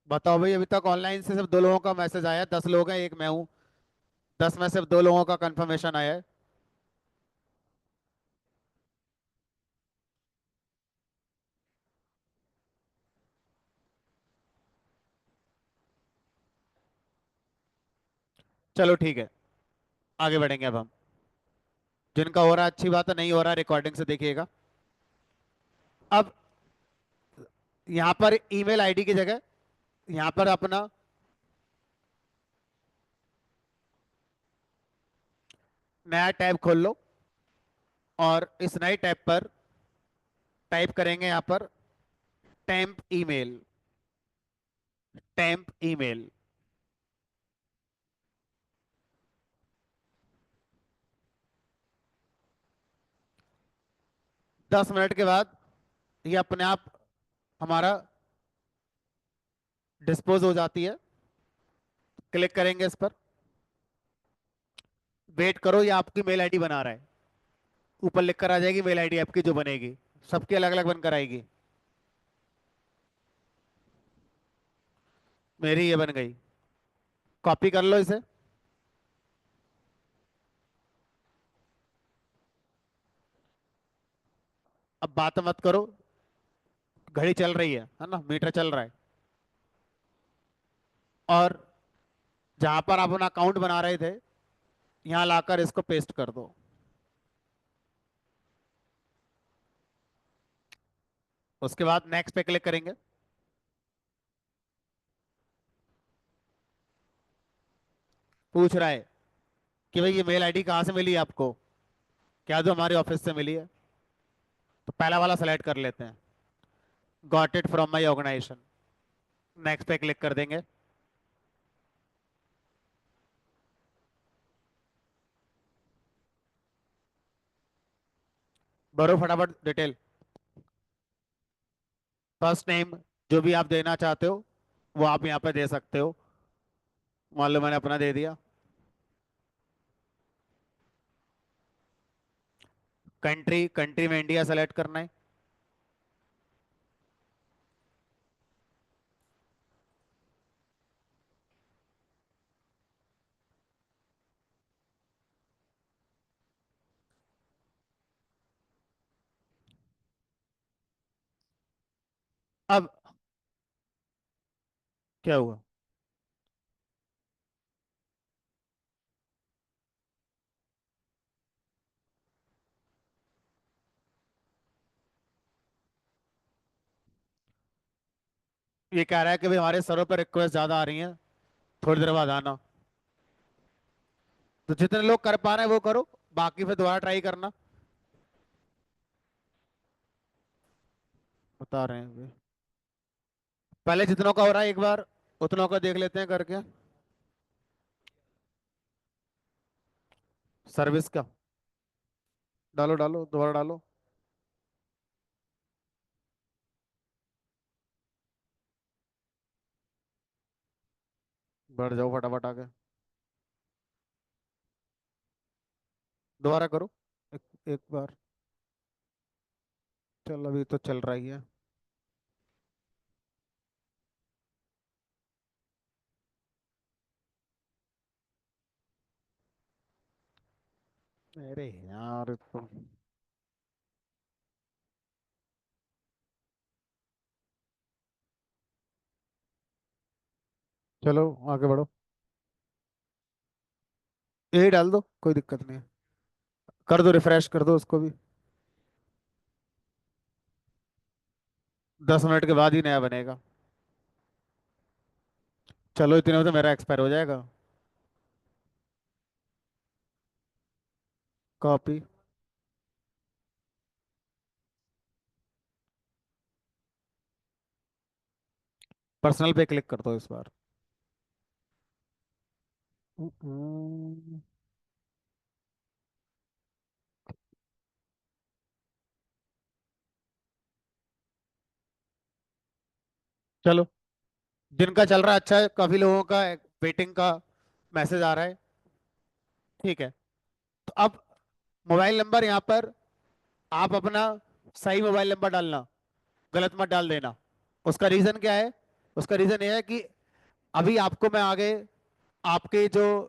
Speaker 1: बताओ भाई, अभी तक ऑनलाइन से सिर्फ 2 लोगों का मैसेज आया है, 10 लोग हैं, एक मैं हूँ। 10 में सिर्फ 2 लोगों का कंफर्मेशन आया है। चलो ठीक है, आगे बढ़ेंगे अब हम। जिनका हो रहा है अच्छी बात है, नहीं हो रहा रिकॉर्डिंग से देखिएगा। अब यहाँ पर ईमेल आईडी की जगह यहाँ पर अपना नया टैब खोल लो, और इस नए टैब पर टाइप करेंगे यहाँ पर temp email. Temp email. 10 minute के बाद ये अपने आप हमारा डिस्पोज हो जाती है। क्लिक करेंगे इस पर, वेट करो, ये आपकी मेल आईडी बना रहा है। ऊपर लिख कर आ जाएगी मेल आईडी आपकी जो बनेगी, सबकी अलग अलग बनकर आएगी। मेरी ये बन गई, कॉपी कर लो इसे। अब बात मत करो, घड़ी चल रही है ना, मीटर चल रहा है। और जहां पर आप अपना अकाउंट बना रहे थे, यहां लाकर इसको पेस्ट कर दो। उसके बाद नेक्स्ट पे क्लिक करेंगे। पूछ रहा है कि भाई ये मेल आईडी कहाँ से मिली आपको, क्या जो हमारे ऑफिस से मिली है। तो पहला वाला सेलेक्ट कर लेते हैं, got it from my organisation. Next पे क्लिक कर देंगे। भरो फटाफट डिटेल। फर्स्ट नेम जो भी आप देना चाहते हो वो आप यहाँ पे दे सकते हो। मान लो मैंने अपना दे दिया। कंट्री, कंट्री में इंडिया सेलेक्ट करना है। अब क्या हुआ? ये कह रहा है कि भाई हमारे सर्वर पर रिक्वेस्ट ज्यादा आ रही हैं, थोड़ी देर बाद आना। तो जितने लोग कर पा रहे हैं वो करो, बाकी फिर दोबारा ट्राई करना। बता रहे हैं अभी। पहले जितनों का हो रहा है एक बार उतनों का देख लेते हैं करके। सर्विस का डालो, डालो दोबारा डालो। बढ़ जाओ फटाफट आगे। दोबारा करो, एक, एक बार। चल अभी तो चल रही है। अरे यार तो चलो आगे बढ़ो। यही डाल दो, कोई दिक्कत नहीं है। कर दो, रिफ्रेश कर दो उसको भी। 10 मिनट के बाद ही नया बनेगा। चलो, इतने में तो मेरा एक्सपायर हो जाएगा। कॉपी। पर्सनल पे क्लिक कर दो इस बार। हम्म। चलो, दिन का चल रहा है अच्छा है, काफी लोगों का वेटिंग का मैसेज आ रहा है। ठीक है। तो अब मोबाइल नंबर यहाँ पर आप अपना सही मोबाइल नंबर डालना, गलत मत डाल देना। उसका रीजन क्या है? उसका रीजन ये है कि अभी आपको मैं आगे आपके जो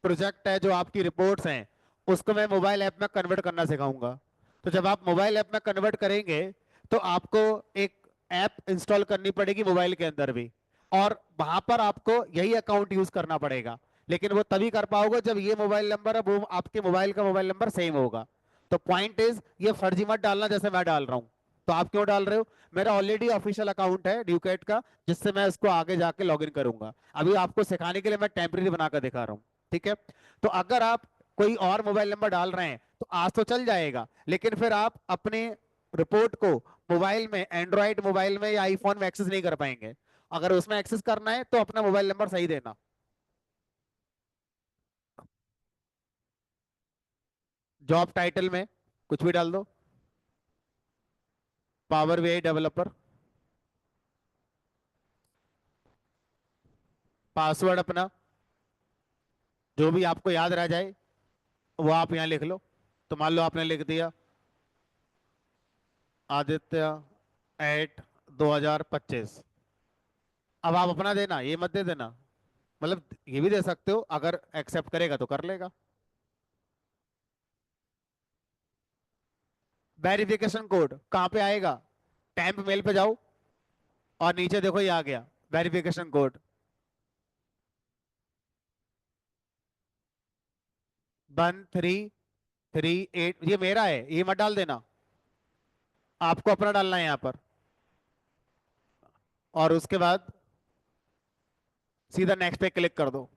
Speaker 1: प्रोजेक्ट है, जो आपकी रिपोर्ट्स हैं, उसको मैं मोबाइल ऐप में कन्वर्ट करना सिखाऊंगा। तो जब आप मोबाइल ऐप में कन्वर्ट करेंगे तो आपको एक ऐप इंस्टॉल करनी पड़ेगी मोबाइल के अंदर भी, और वहां पर आपको यही अकाउंट यूज करना पड़ेगा। लेकिन वो तभी कर पाओगे जब ये मोबाइल नंबर है वो आपके मोबाइल का मोबाइल नंबर सेम होगा। तो पॉइंट इज, ये फर्जी मत डालना जैसे मैं डाल रहा हूँ। तो आप क्यों डाल रहे हो? मेरा ऑलरेडी ऑफिशियल अकाउंट है ड्यूकेट का, जिससे मैं इसको आगे जाके लॉग इन करूंगा। अभी आपको सिखाने के लिए मैं टेम्परेरी बनाकर दिखा रहा हूँ। ठीक है। तो अगर आप कोई और मोबाइल नंबर डाल रहे हैं तो आज तो चल जाएगा, लेकिन फिर आप अपने रिपोर्ट को मोबाइल में, एंड्रॉइड मोबाइल में या आईफोन में एक्सेस नहीं कर पाएंगे। अगर उसमें एक्सेस करना है तो अपना मोबाइल नंबर सही देना। जॉब टाइटल में कुछ भी डाल दो। Power BI developer. पासवर्ड अपना जो भी आपको याद रह जाए वो आप यहाँ लिख लो। तो मान लो आपने लिख दिया आदित्य एट 2025। अब आप अपना देना, ये मत दे देना। मतलब ये भी दे सकते हो, अगर एक्सेप्ट करेगा तो कर लेगा। वेरिफिकेशन कोड कहाँ पे आएगा? टैंप मेल पे जाओ और नीचे देखो ये आ गया वेरिफिकेशन कोड। 1338, ये मेरा है, ये मत डाल देना। आपको अपना डालना है यहाँ पर। और उसके बाद सीधा नेक्स्ट पे क्लिक कर दो।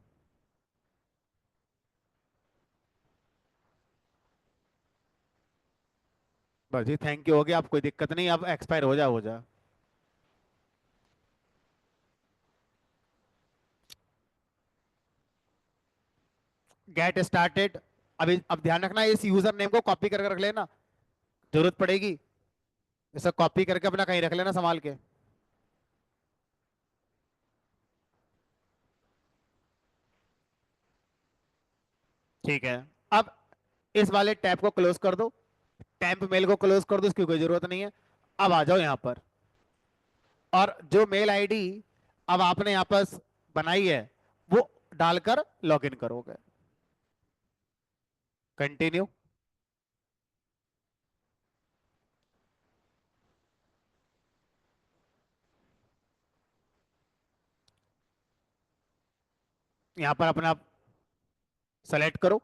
Speaker 1: बस जी, थैंक यू, हो गया। आप कोई दिक्कत नहीं, अब एक्सपायर हो जा हो जा। Get started. अभी अब ध्यान रखना, इस यूजर नेम को कॉपी करके रख लेना, जरूरत पड़ेगी। इसे कॉपी करके अपना कहीं रख लेना संभाल के। ठीक है। अब इस वाले टैब को क्लोज कर दो, टैंप मेल को क्लोज कर दो, इसकी कोई जरूरत नहीं है। अब आ जाओ यहाँ पर, और जो मेल आईडी अब आपने यहाँ पर बनाई है वो डालकर लॉगिन करोगे। कंटिन्यू। यहाँ पर अपना सेलेक्ट करो।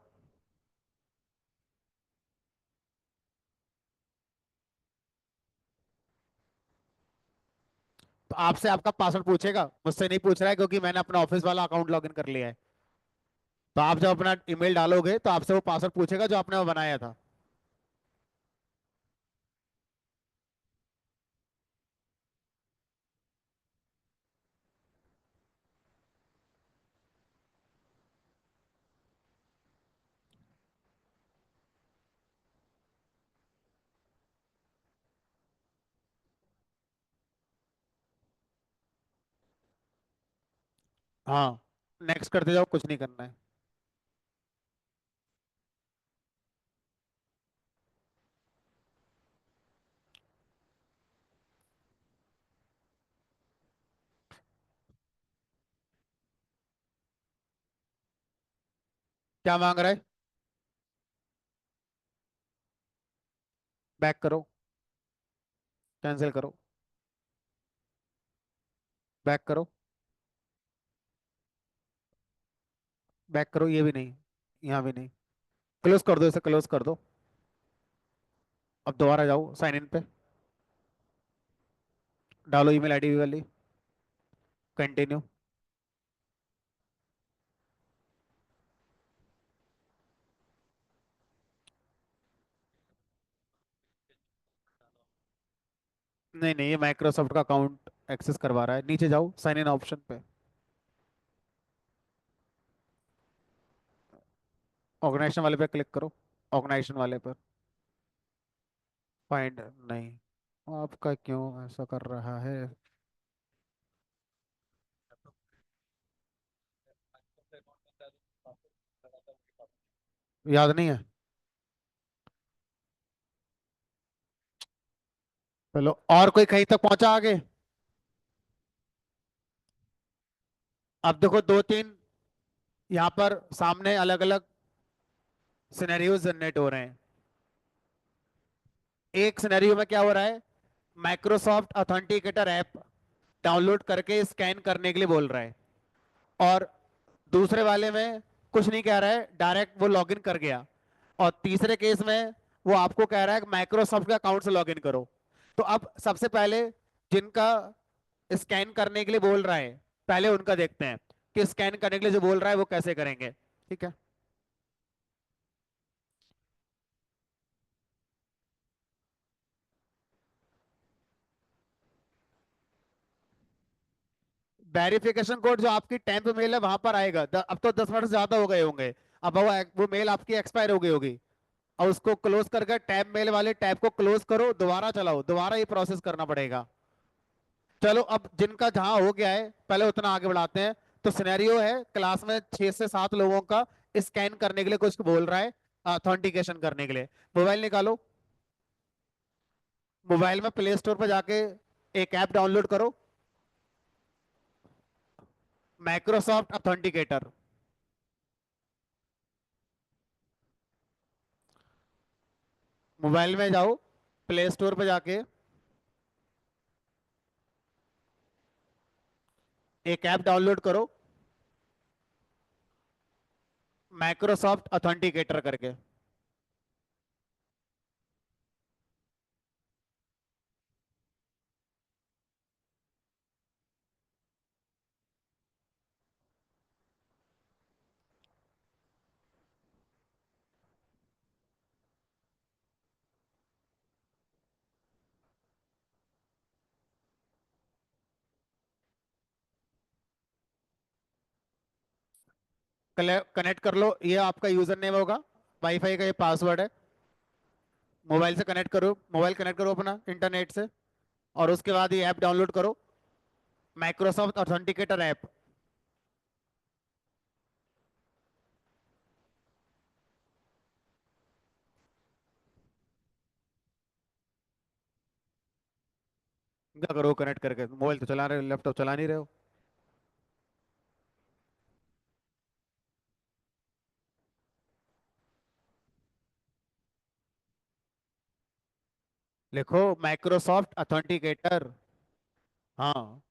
Speaker 1: तो आपसे आपका पासवर्ड पूछेगा, मुझसे नहीं पूछ रहा है क्योंकि मैंने अपना ऑफिस वाला अकाउंट लॉगिन कर लिया है। तो आप जब अपना ईमेल डालोगे तो आपसे वो पासवर्ड पूछेगा जो आपने वो बनाया था। हाँ, नेक्स्ट करते जाओ, कुछ नहीं करना है। क्या मांग रहा है? बैक करो, कैंसिल करो, बैक करो, बैक करो, ये भी नहीं, यहाँ भी नहीं। क्लोज कर दो, इसे क्लोज कर दो। अब दोबारा जाओ साइन इन पे, डालो ईमेल आईडी वाली, कंटिन्यू। नहीं नहीं, ये माइक्रोसॉफ्ट का अकाउंट एक्सेस करवा रहा है। नीचे जाओ साइन इन ऑप्शन पे, ऑर्गेनाइजेशन वाले पे क्लिक करो, ऑर्गेनाइजेशन वाले पर। फाइंड नहीं, आपका क्यों ऐसा कर रहा है? याद नहीं है? चलो, और कोई कहीं तक पहुंचा आगे? अब देखो दो तीन यहाँ पर सामने अलग अलग सिनेरियोज जनरेट हो रहे हैं। एक सिनेरियो में क्या हो रहा है, माइक्रोसॉफ्ट ऑथेंटिकेटर ऐप डाउनलोड करके स्कैन करने के लिए बोल रहा है, और दूसरे वाले में कुछ नहीं कह रहा है, डायरेक्ट वो लॉगिन कर गया। और तीसरे केस में वो आपको कह रहा है कि माइक्रोसॉफ्ट के अकाउंट से लॉगिन करो। तो अब सबसे पहले जिनका स्कैन करने के लिए बोल रहा है, पहले उनका देखते हैं कि स्कैन करने के लिए जो बोल रहा है वो कैसे करेंगे। ठीक है, वेरिफिकेशन कोड जो आपकी टेम्प मेल है वहां पर आएगा। अब तो 10 मिनट से ज्यादा हो गए होंगे। अब वो मेल आपकी एक्सपायर हो गई होगी, और उसको क्लोज करके टैब मेल वाले टैब को क्लोज करो, दोबारा चलाओ, दोबारा ये प्रोसेस करना पड़ेगा। चलो, अब जिनका जहां हो गया है पहले उतना आगे बढ़ाते हैं। तो सिनेरियो है, क्लास में 6 से 7 लोगों का स्कैन करने के लिए कुछ बोल रहा है, ऑथेंटिकेशन करने के लिए। मोबाइल निकालो, मोबाइल में प्ले स्टोर पर जाके एक ऐप डाउनलोड करो, माइक्रोसॉफ्ट ऑथेंटिकेटर। मोबाइल में जाओ, प्ले स्टोर पर जाके एक ऐप डाउनलोड करो, माइक्रोसॉफ्ट ऑथेंटिकेटर करके। कनेक्ट कर लो, ये आपका यूजर नेम होगा, वाईफाई का ये पासवर्ड है। मोबाइल से कनेक्ट करो, मोबाइल कनेक्ट करो अपना इंटरनेट से, और उसके बाद ये ऐप डाउनलोड करो, माइक्रोसॉफ्ट ऑथेंटिकेटर ऐप। क्या करो कनेक्ट करके? मोबाइल तो चला रहे हो, लैपटॉप चला नहीं रहे हो। लिखो माइक्रोसॉफ्ट ऑथेंटिकेटर। हाँ,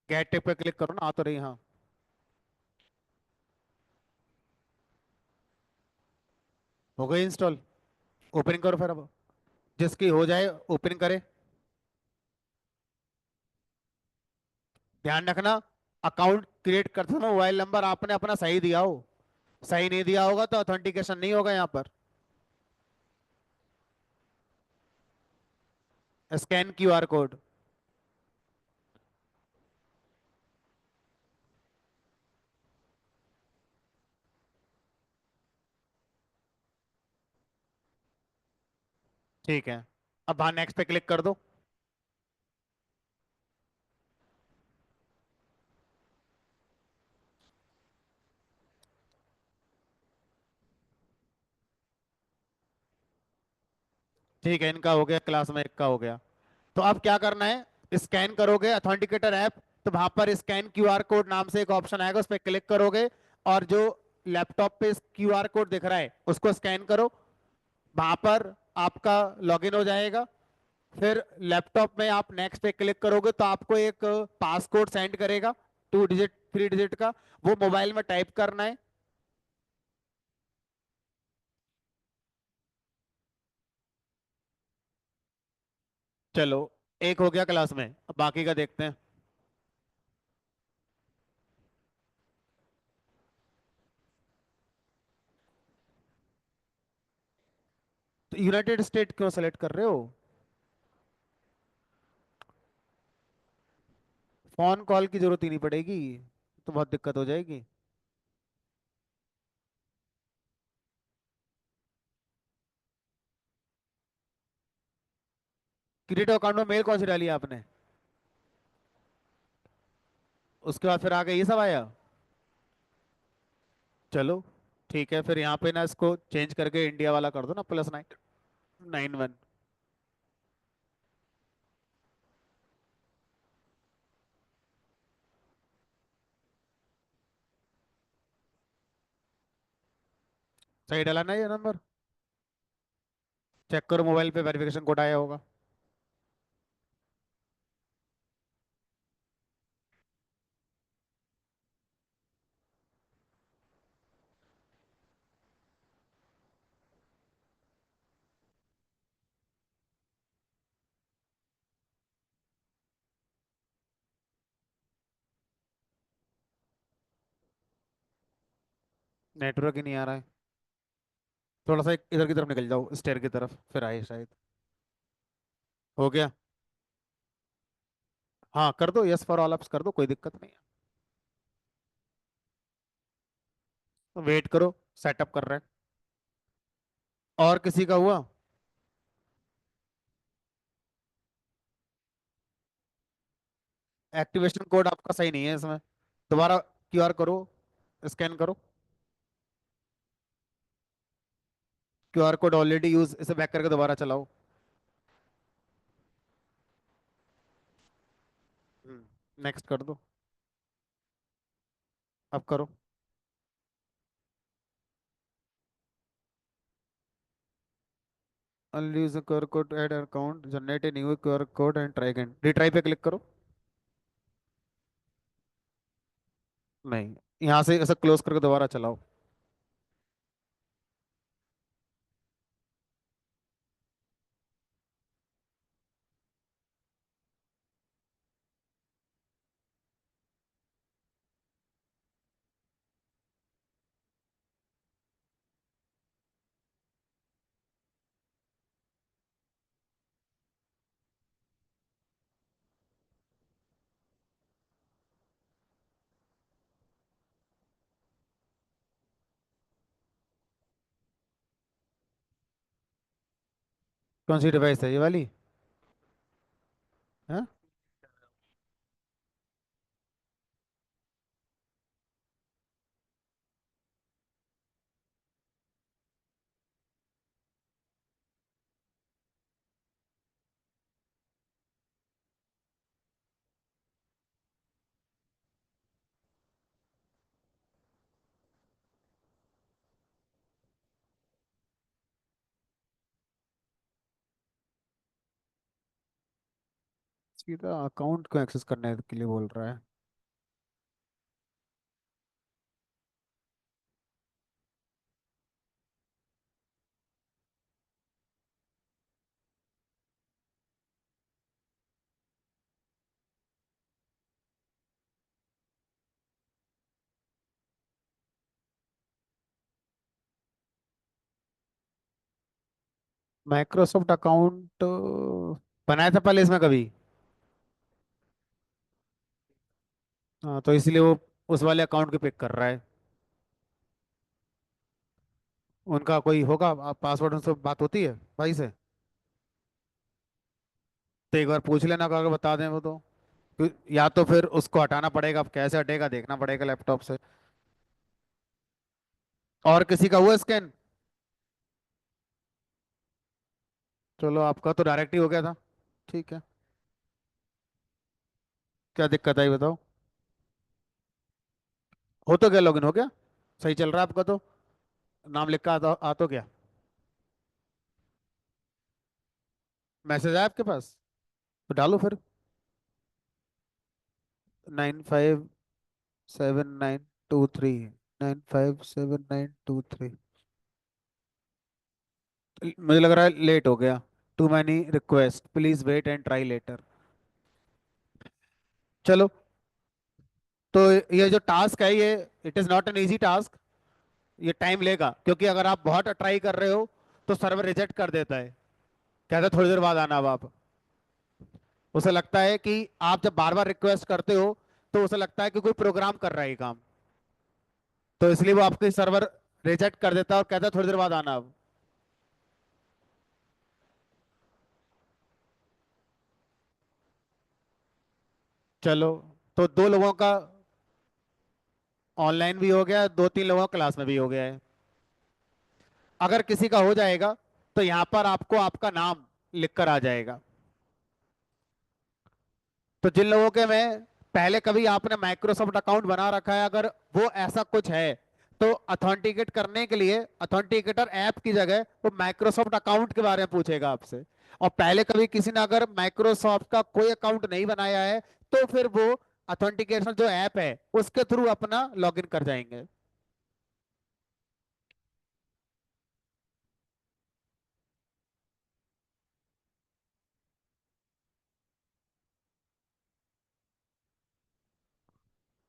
Speaker 1: गेट पे क्लिक करो ना, आ तो रही। हाँ, हो गई इंस्टॉल। ओपनिंग करो फिर अब, जिसकी हो जाए ओपनिंग करे। ध्यान रखना, अकाउंट क्रिएट करते समय मोबाइल नंबर आपने अपना सही दिया हो, सही नहीं दिया होगा तो ऑथेंटिकेशन नहीं होगा यहाँ पर। Scan QR code. ठीक है, अब हाँ नेक्स्ट पे क्लिक कर दो। ठीक है, इनका हो गया, क्लास में एक का हो गया। तो अब क्या करना है, स्कैन करोगे ऑथेंटिकेटर ऐप, तो वहां पर स्कैन क्यूआर कोड नाम से एक ऑप्शन आएगा, उस पर क्लिक करोगे, और जो लैपटॉप पे क्यूआर कोड दिख रहा है उसको स्कैन करो। वहां पर आपका लॉगिन हो जाएगा। फिर लैपटॉप में आप नेक्स्ट पे क्लिक करोगे तो आपको एक पासकोड सेंड करेगा, 2 डिजिट 3 डिजिट का। वो मोबाइल में टाइप करना है। चलो, एक हो गया क्लास में, अब बाकी का देखते हैं। तो यूनाइटेड स्टेट क्यों सेलेक्ट कर रहे हो? फोन कॉल की जरूरत ही नहीं पड़ेगी, तो बहुत दिक्कत हो जाएगी। क्रेडिट अकाउंट में मेल कौन सी डाली आपने? उसके बाद फिर आगे ये सब आया। चलो ठीक है, फिर यहाँ पे ना इसको चेंज करके इंडिया वाला कर दो ना, +991। सही डाला ना ये नंबर? चेक करो मोबाइल पे, वेरिफिकेशन कोड आया होगा। नेटवर्क ही नहीं आ रहा है। थोड़ा सा इधर की तरफ निकल जाओ, स्टेयर की तरफ, फिर आए शायद। हो गया। हाँ कर दो, यस फॉर ऑल एप्स कर दो, कोई दिक्कत नहीं है। वेट करो, सेटअप कर रहे हैं। और किसी का हुआ? एक्टिवेशन कोड आपका सही नहीं है इसमें। दोबारा क्यूआर करो, स्कैन करो। क्यूआर कोड ऑलरेडी यूज, इसे बैक करके दोबारा चलाओ। नेक्स्ट कर दो। अब करो। Only use a QR code to add account, generate a new QR code and try again। Retry पे क्लिक करो। नहीं, यहाँ से ऐसा क्लोज करके दोबारा चलाओ। कौन सी डिवाइस है, ये वाली? हाँ। सीधा अकाउंट को एक्सेस करने के लिए बोल रहा है। माइक्रोसॉफ्ट अकाउंट बनाया था पहले इसमें कभी? हाँ, तो इसलिए वो उस वाले अकाउंट को पिक कर रहा है। उनका कोई होगा पासवर्ड, उनसे बात होती है भाई से? तो एक बार पूछ लेना, अगर बता दें वो तो। या तो फिर उसको हटाना पड़ेगा, अब कैसे हटेगा देखना पड़ेगा लैपटॉप से। और किसी का हुआ स्कैन? चलो, आपका तो डायरेक्ट ही हो गया था। ठीक है। क्या दिक्कत आई बताओ? हो तो गया, लॉगिन हो गया। सही चल रहा है आपका तो। नाम लिख कर आ तो गया। मैसेज आया आपके पास? तो डालो फिर। 957923। 957923। मुझे लग रहा है लेट हो गया। Too many request, please wait and try later. चलो, तो ये जो टास्क है ये, it is not an easy task. ये टाइम लेगा, क्योंकि अगर आप बहुत ट्राई कर रहे हो तो सर्वर रिजेक्ट कर देता है, कहता है थोड़ी देर बाद आना। अब आप, उसे लगता है कि आप जब बार बार रिक्वेस्ट करते हो तो उसे लगता है कि कोई प्रोग्राम कर रहा है ये काम, तो इसलिए वो आपके सर्वर रिजेक्ट कर देता है और कहता है थोड़ी देर बाद आना अब। चलो, तो दो लोगों का ऑनलाइन भी हो गया, दो तीन लोगों का क्लास में भी हो गया है। अगर किसी का हो जाएगा तो यहाँ पर आपको आपका नाम लिख कर आ जाएगा। तो जिन लोगों के में पहले कभी आपने माइक्रोसॉफ्ट अकाउंट बना रखा है, अगर वो ऐसा कुछ है, तो अथेंटिकेट करने के लिए अथेंटिकेटर ऐप की जगह वो माइक्रोसॉफ्ट अकाउंट के बारे में पूछेगा आपसे। और पहले कभी किसी ने अगर माइक्रोसॉफ्ट का कोई अकाउंट नहीं बनाया है, तो फिर वो अथेंटिकेशन जो ऐप है उसके थ्रू अपना लॉगिन कर जाएंगे।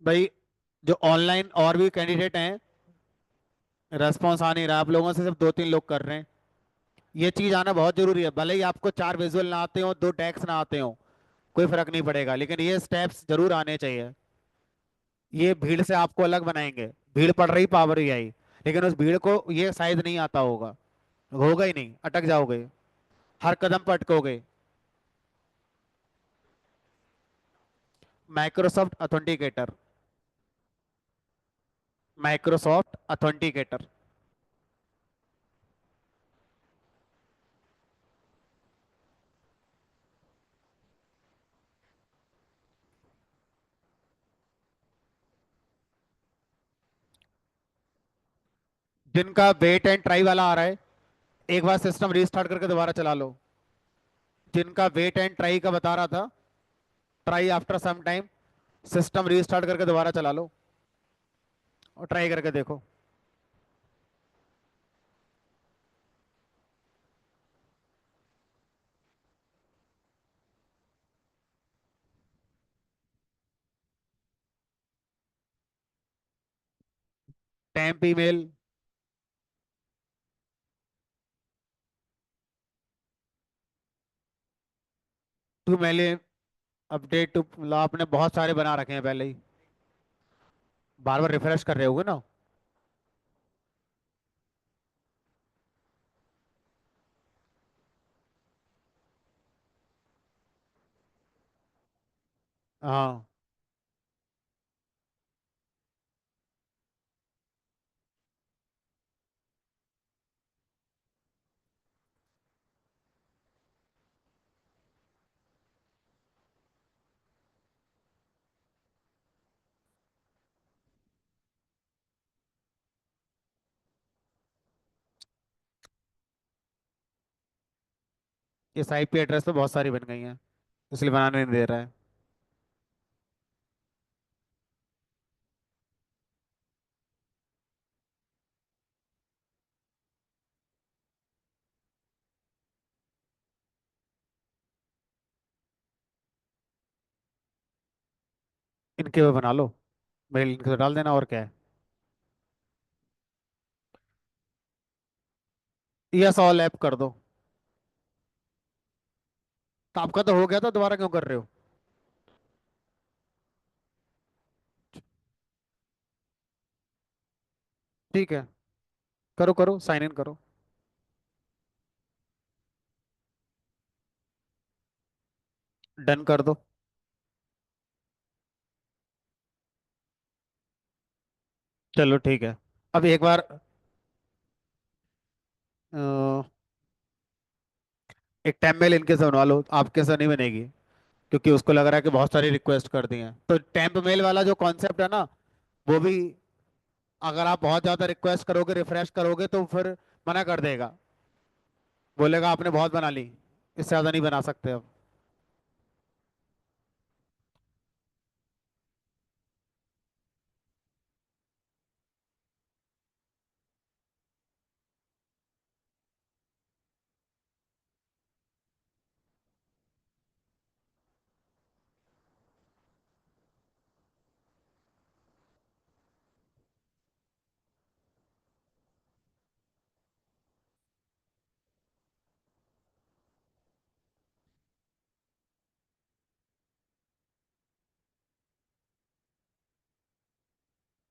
Speaker 1: भाई, जो ऑनलाइन और भी कैंडिडेट हैं, रेस्पॉन्स आ नहीं रहा, आप लोगों से सिर्फ दो तीन लोग कर रहे हैं। ये चीज आना बहुत जरूरी है, भले ही आपको चार विजुअल ना आते हो, दो टैक्स ना आते हो, कोई फर्क नहीं पड़ेगा, लेकिन ये स्टेप्स जरूर आने चाहिए। ये भीड़ से आपको अलग बनाएंगे। भीड़ पड़ रही, पावर ही आई, लेकिन उस भीड़ को ये शायद नहीं आता होगा, होगा ही नहीं, अटक जाओगे, हर कदम पर अटकोगे। Microsoft Authenticator, Microsoft Authenticator. जिनका वेट एंड ट्राई वाला आ रहा है, एक बार सिस्टम रीस्टार्ट करके दोबारा चला लो। जिनका वेट एंड ट्राई का बता रहा था, try after some time, system restart करके दोबारा चला लो और ट्राई करके देखो। Temp email. To mail update to, मतलब आपने बहुत सारे बना रखे हैं पहले ही, बार बार रिफ्रेश कर रहे होगे ना। हाँ, इस आईपी एड्रेस पे बहुत सारी बन गई हैं, इसलिए बनाने नहीं दे रहा है। इनके वो बना लो, मेल लिंक से डाल देना, और क्या है। यस ऑल ऐप कर दो। तो आपका तो हो गया था, दोबारा क्यों कर रहे हो? ठीक है, करो करो, साइन इन करो। डन कर दो। चलो ठीक है। अब एक बार अ, एक टैब मेल इनके से बनवा लो, आपके से नहीं बनेगी, क्योंकि उसको लग रहा है कि बहुत सारी रिक्वेस्ट कर दी हैं। तो टेम्प मेल वाला जो कॉन्सेप्ट है ना, वो भी अगर आप बहुत ज्यादा रिक्वेस्ट करोगे, रिफ्रेश करोगे, तो फिर मना कर देगा, बोलेगा आपने बहुत बना ली, इससे ज्यादा नहीं बना सकते अब।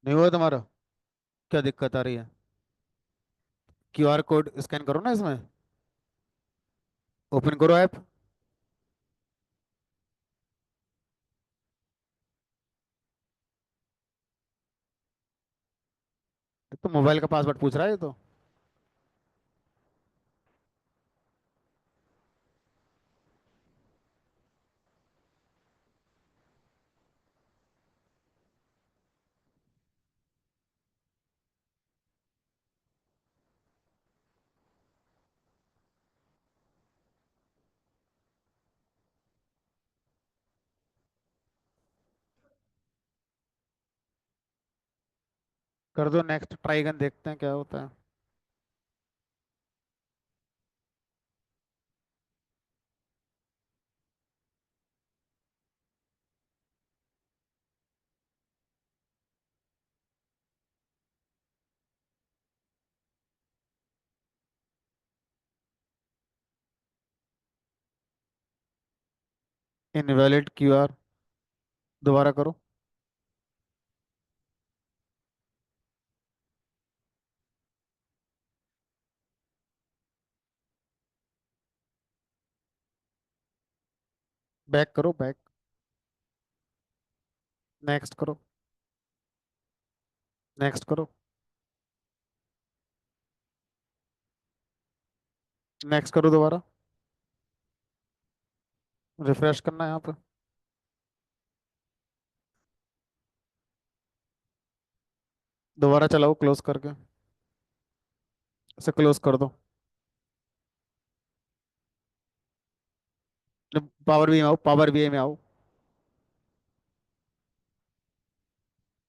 Speaker 1: नहीं हुआ तुम्हारा? क्या दिक्कत आ रही है? क्यूआर कोड स्कैन करो ना इसमें। ओपन करो ऐप। तो मोबाइल का पासवर्ड पूछ रहा है ये तो। कर दो नेक्स्ट, ट्राई कर देखते हैं क्या होता है। Invalid QR. दोबारा करो। बैक करो बैक। नेक्स्ट करो। नेक्स्ट करो। नेक्स्ट करो दोबारा। रिफ्रेश करना है यहाँ पे। दोबारा चलाओ क्लोज करके। इसे क्लोज कर दो। पावर भी में आओ, पावर भी में आओ।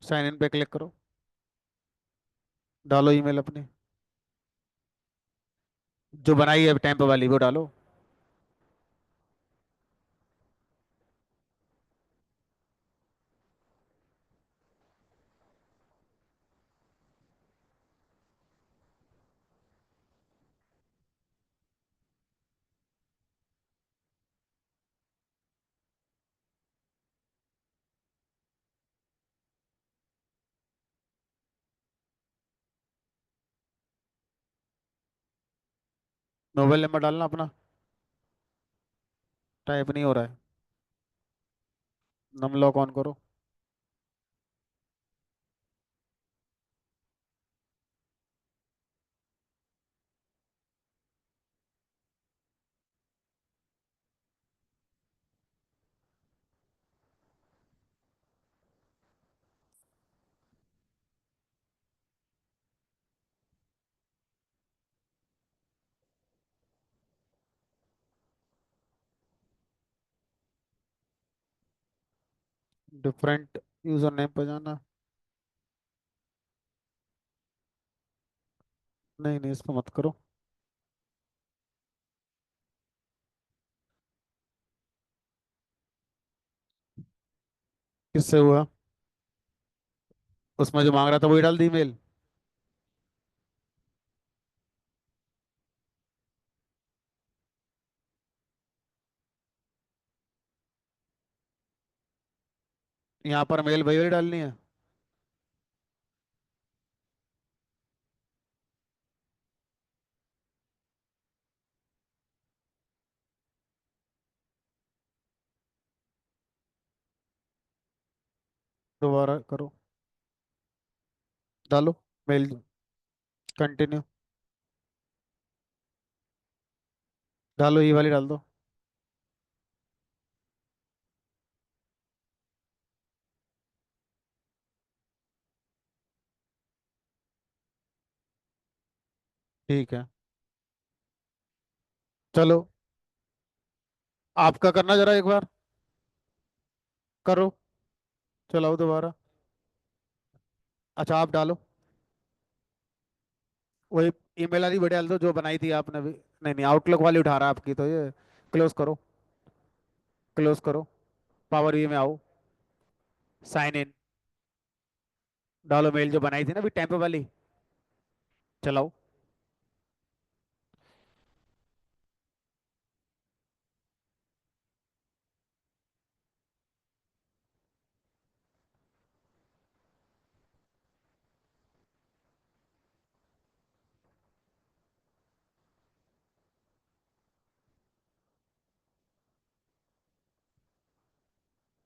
Speaker 1: साइन इन पे क्लिक करो। डालो ईमेल अपनी, जो बनाई है टेम्प वाली वो डालो। मोबाइल नंबर डालना अपना। टाइप नहीं हो रहा है। नम लॉक ऑन करो। डिफरेंट यूजर नेम पे जाना। नहीं नहीं, इस पे मत करो। किससे हुआ? उसमें जो मांग रहा था वही डाल दी मेल। यहाँ पर मेल वही वाली डालनी है। दोबारा करो। डालो मेल। कंटिन्यू। डालो, ये वाली डाल दो। ठीक है। चलो, आपका करना जरा एक बार। करो। चलाओ दोबारा। अच्छा, आप डालो। वही ईमेल आईडी बढ़िया डाल दो जो बनाई थी आपने भी। नहीं नहीं, आउटलुक वाली उठा रहा है आपकी तो ये। क्लोज करो। क्लोज करो। पावर ये में आओ। Sign in. डालो मेल जो बनाई थी ना अभी टेम्प वाली। चलाओ।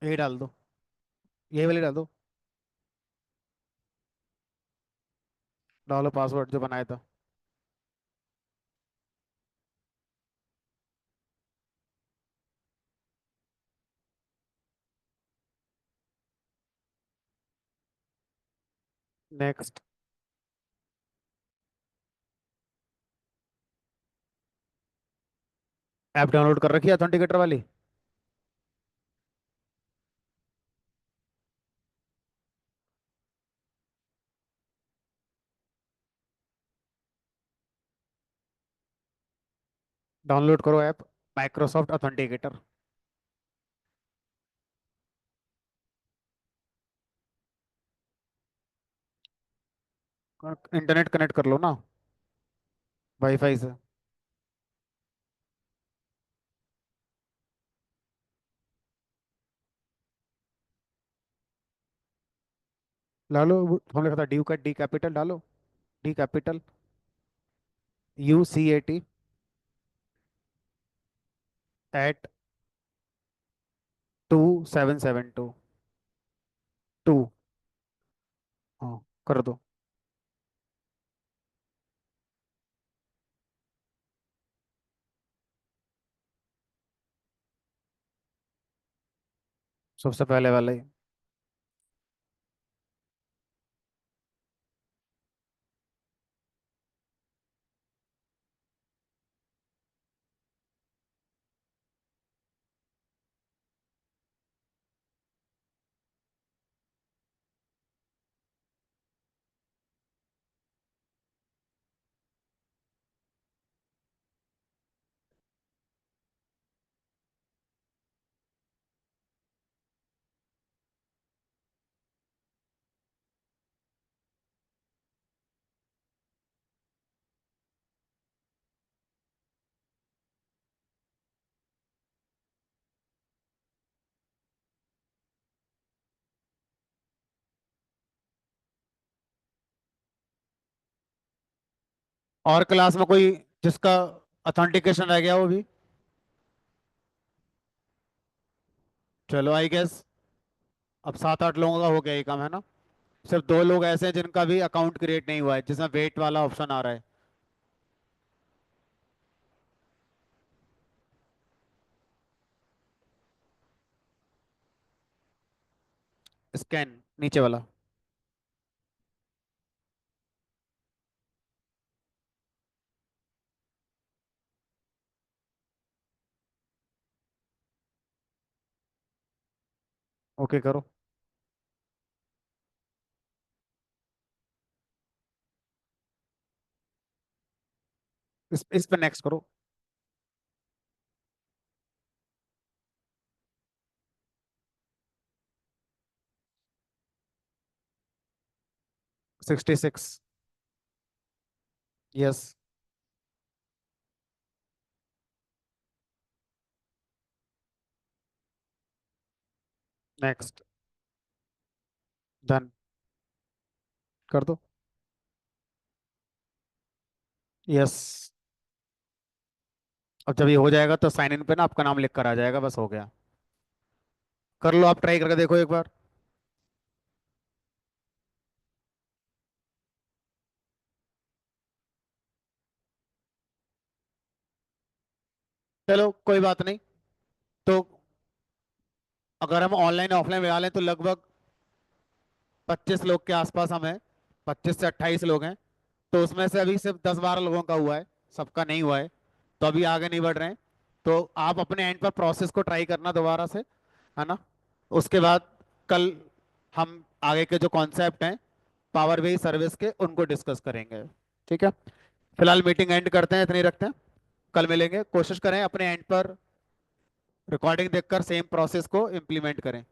Speaker 1: यही डाल दो, यही वाली डाल दो। डालो पासवर्ड जो बनाया था। नेक्स्ट। ऐप डाउनलोड कर रखी है ऑथेंटिकेटर वाली? डाउनलोड करो app, Microsoft authenticator. Internet connect कर लो ना, वाईफाई से। डालो हमने कहा था ड्यू का डी कैपिटल डालो। D capital, UCAT @2772। टू, हाँ, कर दो। सबसे पहले वाला ही। और क्लास में कोई जिसका ऑथेंटिकेशन रह गया वो भी? चलो आई गेस अब 7-8 लोगों का हो गया ये काम, है ना? सिर्फ 2 लोग ऐसे हैं जिनका भी अकाउंट क्रिएट नहीं हुआ है, जिसमें वेट वाला ऑप्शन आ रहा है। स्कैन, नीचे वाला। ओके करो। इस पे नेक्स्ट करो। 66। यस। नेक्स्ट। डन। कर दो। यस। अब जब ये हो जाएगा तो साइन इन पे ना आपका नाम लिख कर आ जाएगा, बस हो गया। कर लो, आप ट्राई करके देखो एक बार। चलो कोई बात नहीं। तो अगर हम ऑनलाइन ऑफलाइन मिला लें तो लगभग 25 लोग के आसपास हम हैं। 25 से 28 लोग हैं। तो उसमें से अभी सिर्फ 10-12 लोगों का हुआ है, सबका नहीं हुआ है। तो अभी आगे नहीं बढ़ रहे हैं। तो आप अपने एंड पर प्रोसेस को ट्राई करना दोबारा से, है ना? उसके बाद कल हम आगे के जो कॉन्सेप्ट हैं पावर बेस्ड सर्विस के उनको डिस्कस करेंगे। ठीक है। फिलहाल मीटिंग एंड करते हैं, इतनी ही रखते हैं। कल मिलेंगे, कोशिश करें अपने एंड पर रिकॉर्डिंग देखकर सेम प्रोसेस को इम्प्लीमेंट करें।